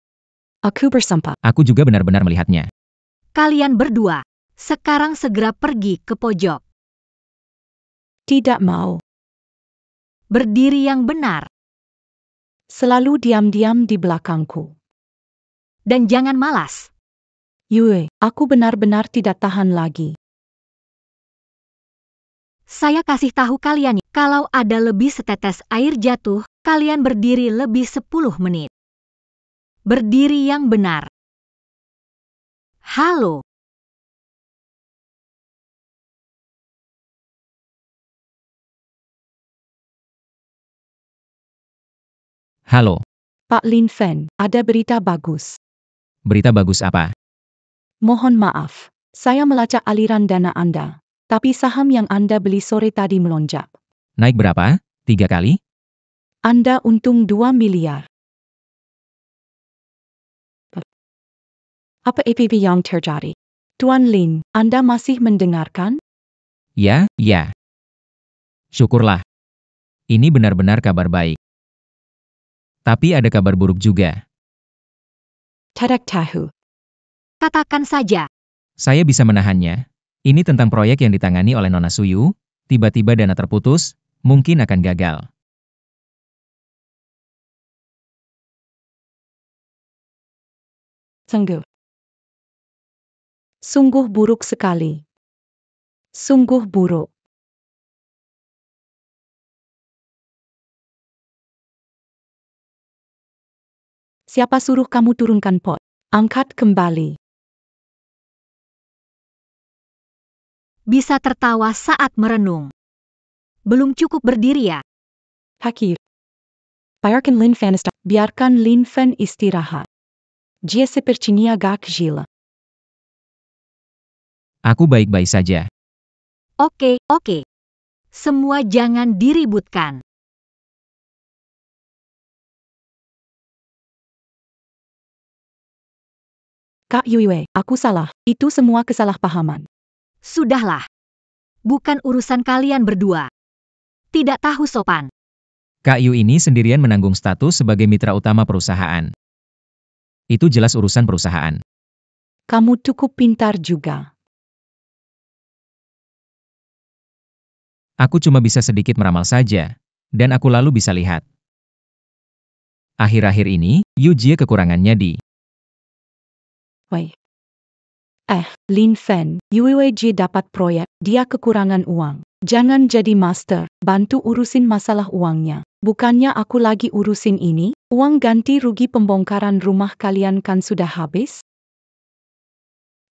Aku bersumpah. Aku juga benar-benar melihatnya. Kalian berdua, sekarang segera pergi ke pojok. Tidak mau. Berdiri yang benar. Selalu diam-diam di belakangku. Dan jangan malas. Yue, aku benar-benar tidak tahan lagi. Saya kasih tahu kalian, kalau ada lebih setetes air jatuh, kalian berdiri lebih 10 menit. Berdiri yang benar. Halo. Halo. Pak Lin Fan, ada berita bagus. Berita bagus apa? Mohon maaf, saya melacak aliran dana Anda. Tapi saham yang Anda beli sore tadi melonjak. Naik berapa? 3 kali? Anda untung 2 miliar. Apa EPP yang terjadi? Tuan Lin, Anda masih mendengarkan? Ya. Syukurlah. Ini benar-benar kabar baik. Tapi ada kabar buruk juga. Tidak tahu. Katakan saja. Saya bisa menahannya. Ini tentang proyek yang ditangani oleh Nona Suyu, tiba-tiba dana terputus, mungkin akan gagal. Sungguh buruk sekali. Sungguh buruk. Siapa suruh kamu turunkan pot? Angkat kembali. Bisa tertawa saat merenung. Belum cukup berdiri ya? Hakir. Biarkan Lin Fan istirahat. Dia sepertinya gak gila. Aku baik-baik saja. Oke. Semua jangan diributkan. Kak Yue, aku salah. Itu semua kesalahpahaman. Sudahlah. Bukan urusan kalian berdua. Tidak tahu sopan. Kak Yu ini sendirian menanggung status sebagai mitra utama perusahaan. Itu jelas urusan perusahaan. Kamu cukup pintar juga. Aku cuma bisa sedikit meramal saja, dan aku lalu bisa lihat. Akhir-akhir ini, Yu Jie kekurangannya di. Lin Fan, Yue Jie dapat proyek, dia kekurangan uang. Jangan jadi master, bantu urusin masalah uangnya. Bukannya aku lagi urusin ini, uang ganti rugi pembongkaran rumah kalian kan sudah habis?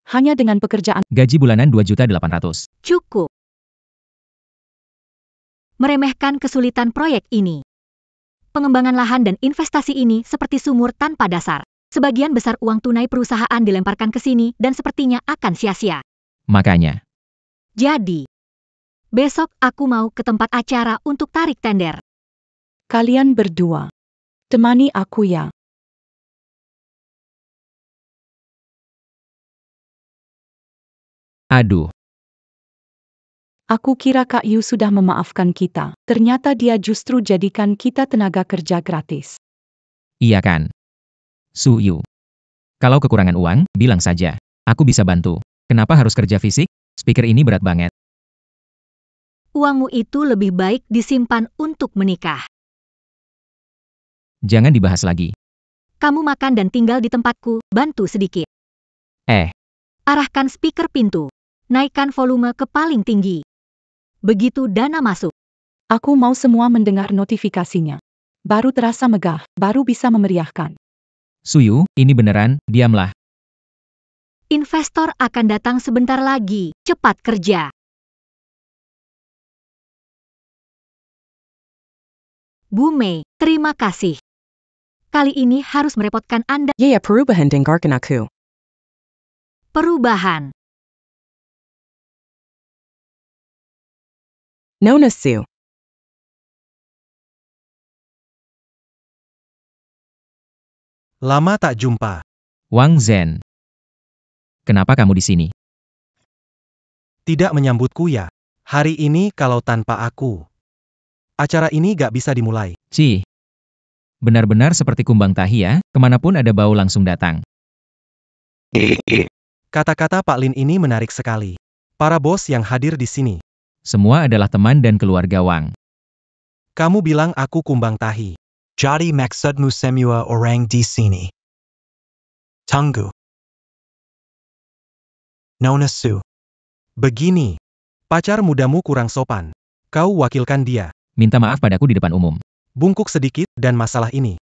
Hanya dengan pekerjaan Gaji bulanan 2.800.000. Cukup. Meremehkan kesulitan proyek ini. Pengembangan lahan dan investasi ini seperti sumur tanpa dasar. Sebagian besar uang tunai perusahaan dilemparkan ke sini dan sepertinya akan sia-sia. Makanya, Jadi, besok aku mau ke tempat acara untuk tarik tender. kalian berdua. Temani aku ya. aduh, Aku kira Kak Yu sudah memaafkan kita. Ternyata dia justru jadikan kita tenaga kerja gratis. iya kan? Su Yu. Kalau kekurangan uang, bilang saja. Aku bisa bantu. Kenapa harus kerja fisik? Speaker ini berat banget. Uangmu itu lebih baik disimpan untuk menikah. Jangan dibahas lagi. Kamu makan dan tinggal di tempatku, bantu sedikit. Arahkan speaker pintu. Naikkan volume ke paling tinggi. Begitu dana masuk. Aku mau semua mendengar notifikasinya. Baru terasa megah, baru bisa memeriahkan. Su Yu, ini beneran, diamlah. Investor akan datang sebentar lagi. Cepat kerja. Bu Mei, terima kasih. Kali ini harus merepotkan Anda. Yeah, perubahan dengarkan aku. Perubahan. Nona Su. Lama tak jumpa. Wang Zhen. Kenapa kamu di sini? Tidak menyambutku ya. Hari ini kalau tanpa aku. Acara ini gak bisa dimulai. Cih. Benar-benar seperti kumbang tahi ya, kemanapun ada bau langsung datang. Kata-kata Pak Lin ini menarik sekali. Para bos yang hadir di sini. Semua adalah teman dan keluarga Wang. Kamu bilang aku kumbang tahi. Jadi maksudmu semua orang di sini. Tunggu. Nona Su. Begini. Pacar mudamu kurang sopan. Kau wakilkan dia. Minta maaf padaku di depan umum. Bungkuk sedikit dan masalah ini.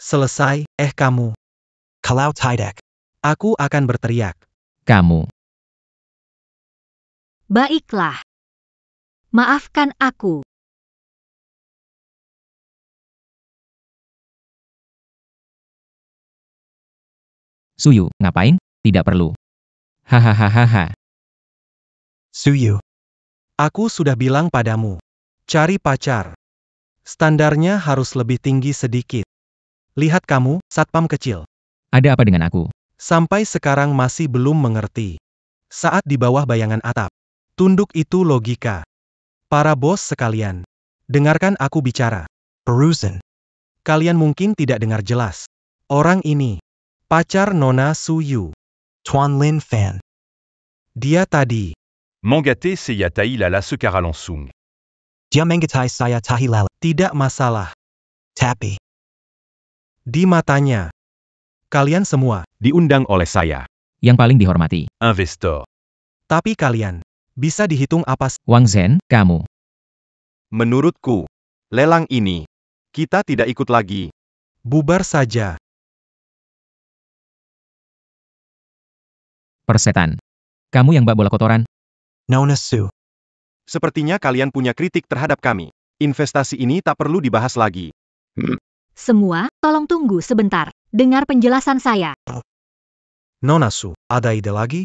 Selesai, kamu. Kalau tidak. Aku akan berteriak. Kamu. Baiklah. Maafkan aku. Su Yu, ngapain? Tidak perlu. Hahaha. Suyu. Aku sudah bilang padamu. Cari pacar. Standarnya harus lebih tinggi sedikit. Lihat kamu, satpam kecil. Ada apa dengan aku? Sampai sekarang masih belum mengerti. Saat di bawah bayangan atap. Tunduk itu logika. Para bos sekalian. Dengarkan aku bicara. Perusan. Kalian mungkin tidak dengar jelas. Orang ini. Pacar Nona Su Yu. Tuan Lin Fan. Dia tadi. Mangaté Seyatai Lala Sekara langsung. Dia mengatai saya tahi lala. Tidak masalah. Tapi. Di matanya. Kalian semua. Diundang oleh saya. Yang paling dihormati. Investor. Tapi kalian. Bisa dihitung apa Wang Zhen, kamu. Menurutku, lelang ini, kita tidak ikut lagi. bubar saja. Persetan. Kamu yang bak bola kotoran. Nona Su. Sepertinya kalian punya kritik terhadap kami. Investasi ini tak perlu dibahas lagi. Semua, tolong tunggu sebentar. Dengar penjelasan saya. Nona Su, ada ide lagi?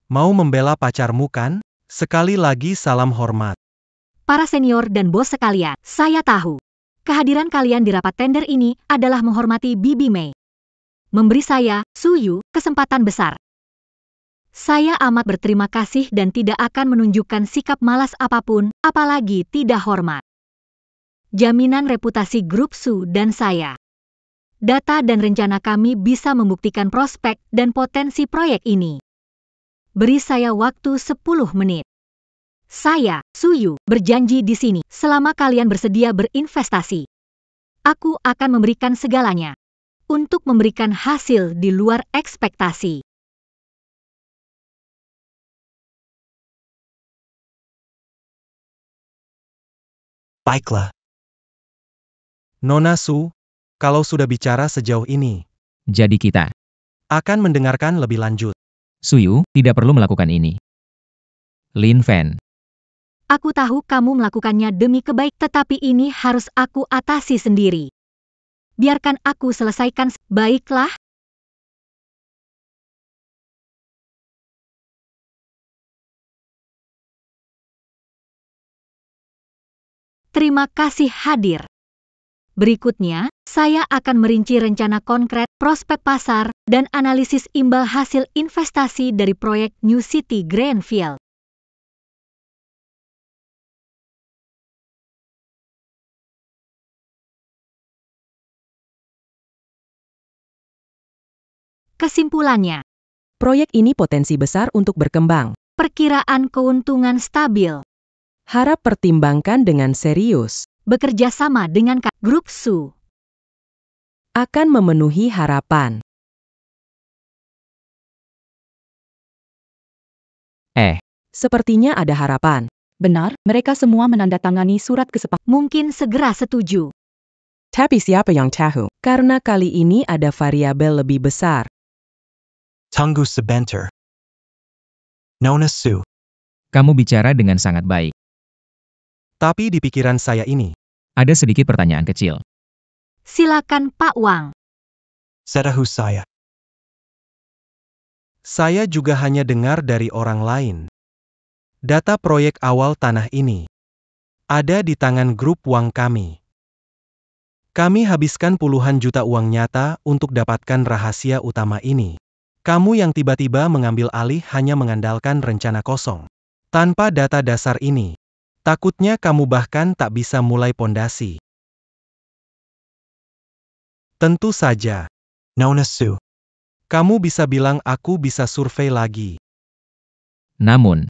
Mau membela pacarmu kan? Sekali lagi salam hormat. Para senior dan bos sekalian, saya tahu. Kehadiran kalian di rapat tender ini adalah menghormati Bibi Mei. Memberi saya, Su Yu, kesempatan besar. Saya amat berterima kasih dan tidak akan menunjukkan sikap malas apapun, apalagi tidak hormat. Jaminan reputasi grup Su dan saya. Data dan rencana kami bisa membuktikan prospek dan potensi proyek ini. Beri saya waktu 10 menit. Saya, Su Yu, berjanji di sini selama kalian bersedia berinvestasi. Aku akan memberikan segalanya untuk memberikan hasil di luar ekspektasi. Baiklah. Nona Su, kalau sudah bicara sejauh ini, Jadi kita. akan mendengarkan lebih lanjut. Suyu, tidak perlu melakukan ini. Lin Fan. Aku tahu kamu melakukannya demi kebaik, tetapi ini harus aku atasi sendiri. Biarkan aku selesaikan. Baiklah. Terima kasih hadir. Berikutnya, saya akan merinci rencana konkret, prospek pasar, dan analisis imbal hasil investasi dari proyek New City Greenfield. Kesimpulannya, Proyek ini potensi besar untuk berkembang. perkiraan keuntungan stabil, Harap pertimbangkan dengan serius. bekerja sama dengan Grup Su. Akan memenuhi harapan. Sepertinya ada harapan. Benar, mereka semua menandatangani surat kesepakatan. Mungkin segera setuju. Tapi siapa yang tahu? Karena kali ini ada variabel lebih besar. Tunggu sebentar. Nona Su, Kamu bicara dengan sangat baik. Tapi di pikiran saya ini, Ada sedikit pertanyaan kecil. Silakan Pak Wang. setahu saya, saya juga hanya dengar dari orang lain. Data proyek awal tanah ini ada di tangan grup Wang kami. Kami habiskan puluhan juta uang nyata untuk dapatkan rahasia utama ini. Kamu yang tiba-tiba mengambil alih hanya mengandalkan rencana kosong. Tanpa data dasar ini, takutnya kamu bahkan tak bisa mulai pondasi. Tentu saja, Nona Su, kamu bisa bilang aku bisa survei lagi. Namun,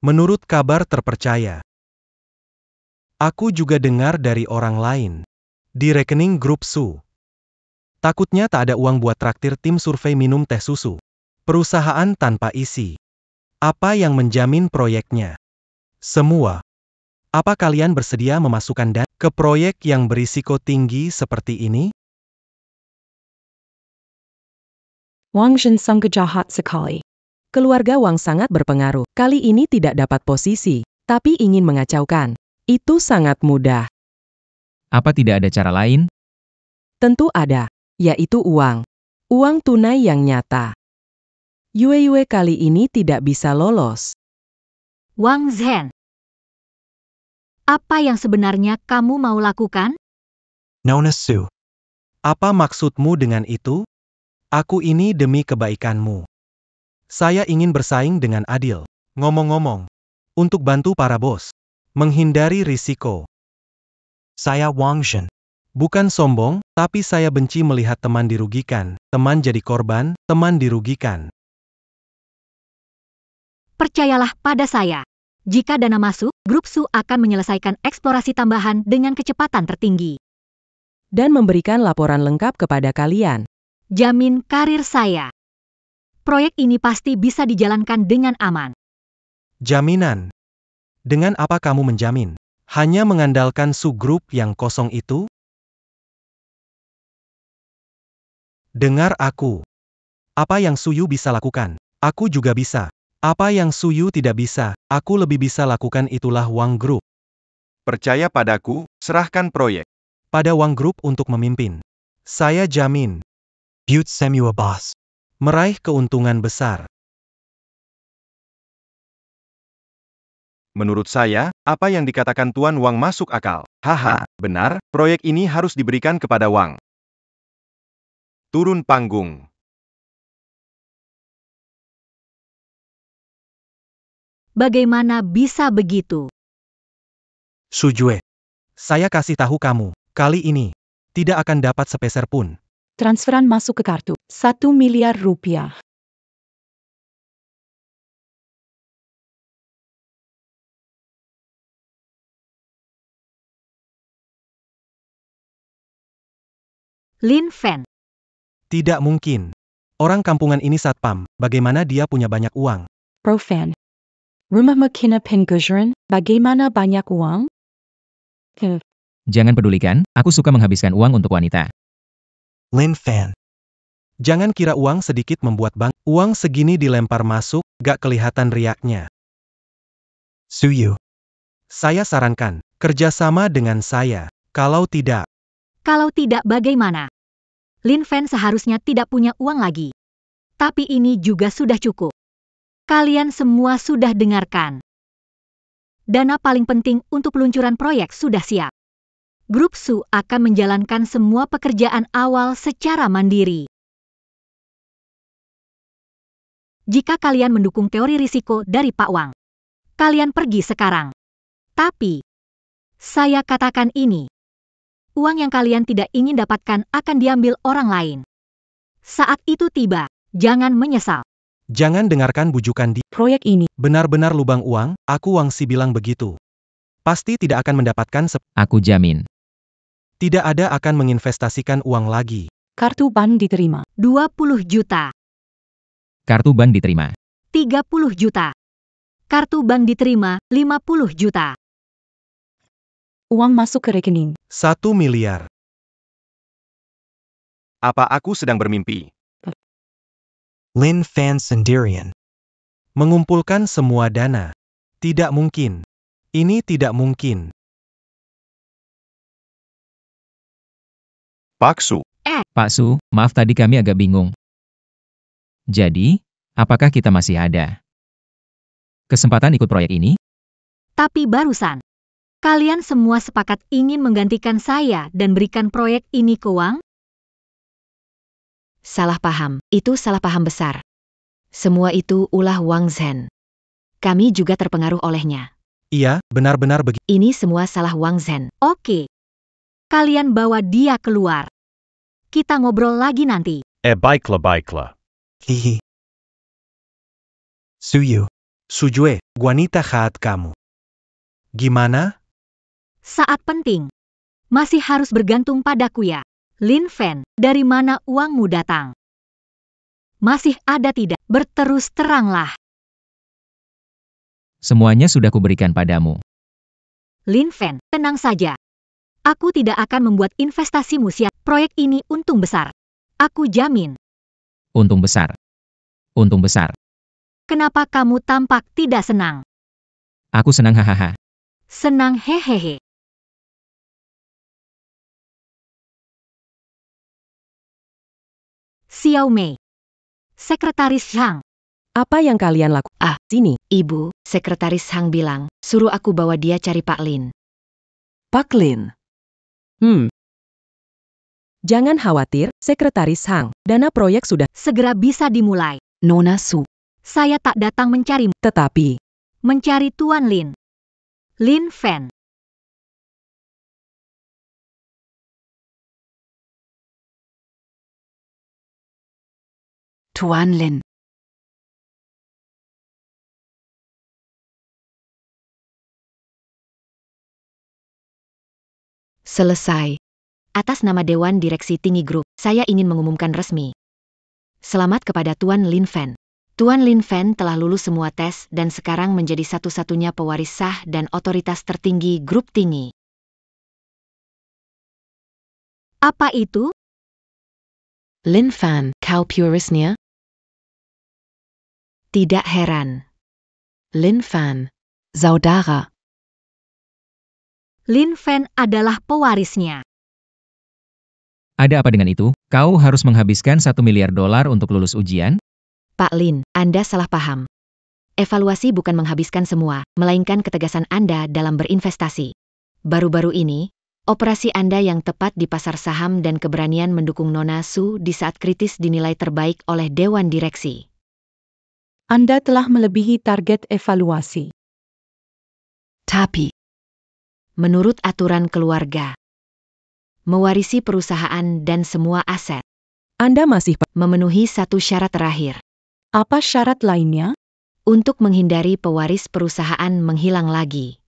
Menurut kabar terpercaya, aku juga dengar dari orang lain. Di rekening grup Su. Takutnya tak ada uang buat traktir tim survei minum teh susu. Perusahaan tanpa isi. Apa yang menjamin proyeknya? Semua. Apa kalian bersedia memasukkan dana ke proyek yang berisiko tinggi seperti ini? Wang Zhen sungguh jahat sekali. Keluarga Wang sangat berpengaruh. Kali ini tidak dapat posisi, tapi ingin mengacaukan. Itu sangat mudah. apa tidak ada cara lain? Tentu ada, yaitu uang. Uang tunai yang nyata. Yue kali ini tidak bisa lolos. Wang Zhen. Apa yang sebenarnya kamu mau lakukan? Nona Su, Apa maksudmu dengan itu? Aku ini demi kebaikanmu. Saya ingin bersaing dengan adil. Ngomong-ngomong, untuk bantu para bos, menghindari risiko. saya Wang Zhen. Bukan sombong, tapi saya benci melihat teman dirugikan, teman jadi korban, teman dirugikan. Percayalah pada saya. Jika dana masuk, Grup Su akan menyelesaikan eksplorasi tambahan dengan kecepatan tertinggi. Dan memberikan laporan lengkap kepada kalian. Jamin karir saya. Proyek ini pasti bisa dijalankan dengan aman. Jaminan. Dengan apa kamu menjamin? Hanya mengandalkan subgrup yang kosong itu? Dengar aku. Apa yang Suyu bisa lakukan, aku juga bisa. Apa yang Suyu tidak bisa, aku lebih bisa lakukan, itulah Wang Group. Percaya padaku, serahkan proyek. Pada Wang Group untuk memimpin. Saya jamin, Butte Semua Boss. meraih keuntungan besar. Menurut saya, apa yang dikatakan Tuan Wang masuk akal. Haha, benar, proyek ini harus diberikan kepada Wang. Turun panggung. Bagaimana bisa begitu? Sujue. Saya kasih tahu kamu, kali ini, tidak akan dapat sepeser pun. Transferan masuk ke kartu. 1 miliar rupiah. Lin Fan. Tidak mungkin. Orang kampungan ini satpam, bagaimana dia punya banyak uang? Profan. Rumah Makina Pengujuran, bagaimana banyak uang? Jangan pedulikan, aku suka menghabiskan uang untuk wanita. Lin Fan. Jangan kira uang sedikit membuat bang. Uang segini dilempar masuk, gak kelihatan riaknya. Suyu. Saya sarankan, kerjasama dengan saya. Kalau tidak, bagaimana? Lin Fan seharusnya tidak punya uang lagi. Tapi ini juga sudah cukup. Kalian semua sudah dengarkan. Dana paling penting untuk peluncuran proyek sudah siap. Grup Su akan menjalankan semua pekerjaan awal secara mandiri. Jika kalian mendukung teori risiko dari Pak Wang, kalian pergi sekarang. Tapi, saya katakan ini. Uang yang kalian tidak ingin dapatkan akan diambil orang lain. Saat itu tiba, jangan menyesal. jangan dengarkan bujukan di Proyek ini benar-benar lubang uang, aku Wang Si bilang begitu. Pasti tidak akan mendapatkan Aku jamin. tidak ada akan menginvestasikan uang lagi. kartu bank diterima. 20 juta, Kartu bank diterima. 30 juta. Kartu bank diterima, 50 juta. Uang masuk ke rekening. 1 miliar. Apa aku sedang bermimpi? Lin Fan sendirian. Mengumpulkan semua dana. Tidak mungkin. Ini tidak mungkin. Pak Su, Pak Su, maaf tadi kami agak bingung. Jadi, apakah kita masih ada kesempatan ikut proyek ini? Tapi barusan, kalian semua sepakat ingin menggantikan saya dan berikan proyek ini ke Wang? Salah paham, itu salah paham besar. Semua itu ulah Wang Zhen. Kami juga terpengaruh olehnya. Iya, benar-benar begitu. Ini semua salah Wang Zhen. Oke. Kalian bawa dia keluar. Kita ngobrol lagi nanti. baiklah. Hihi. Suyu. Sujue, wanita jahat kamu. Gimana? Saat penting. Masih harus bergantung padaku ya. Lin Fan, dari mana uangmu datang? Masih ada tidak? Berterus teranglah. Semuanya sudah kuberikan padamu. Lin Fan, tenang saja. Aku tidak akan membuat investasimu sia. Proyek ini untung besar. Aku jamin. Untung besar. Untung besar. Kenapa kamu tampak tidak senang? Aku senang hahaha. Senang hehehe. Xiao Mei. Sekretaris Zhang. Apa yang kalian lakukan? Sini. Ibu, Sekretaris Hang bilang, suruh aku bawa dia cari Pak Lin. Pak Lin. Jangan khawatir, Sekretaris Hang. Dana proyek sudah, Segera bisa dimulai. Nona Su. Saya tak datang mencarimu, tetapi mencari Tuan Lin. Lin Fan. Tuan Lin. Selesai. Atas nama Dewan Direksi Tinggi Grup, saya ingin mengumumkan resmi. Selamat kepada Tuan Lin Fan. Tuan Lin Fan telah lulus semua tes dan sekarang menjadi satu-satunya pewaris sah dan otoritas tertinggi Grup Tinggi. Apa itu? Lin Fan, kau purisnya? Tidak heran. Lin Fan. Saudara. Lin Fan adalah pewarisnya. Ada apa dengan itu? Kau harus menghabiskan $1 miliar untuk lulus ujian? Pak Lin, Anda salah paham. Evaluasi bukan menghabiskan semua, melainkan ketegasan Anda dalam berinvestasi. Baru-baru ini, operasi Anda yang tepat di pasar saham dan keberanian mendukung Nona Su di saat kritis dinilai terbaik oleh Dewan Direksi. Anda telah melebihi target evaluasi. Tapi. Menurut aturan keluarga, mewarisi perusahaan dan semua aset, Anda masih memenuhi satu syarat terakhir. Apa syarat lainnya? Untuk menghindari pewaris perusahaan menghilang lagi.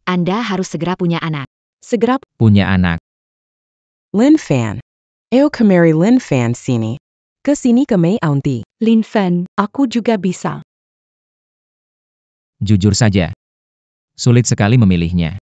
Anda harus segera punya anak. Segera Punya anak. Lin Fan. Eu kemari Lin Fan sini. Kesini ke Mei Auntie. Lin Fan, aku juga bisa. Jujur saja. Sulit sekali memilihnya.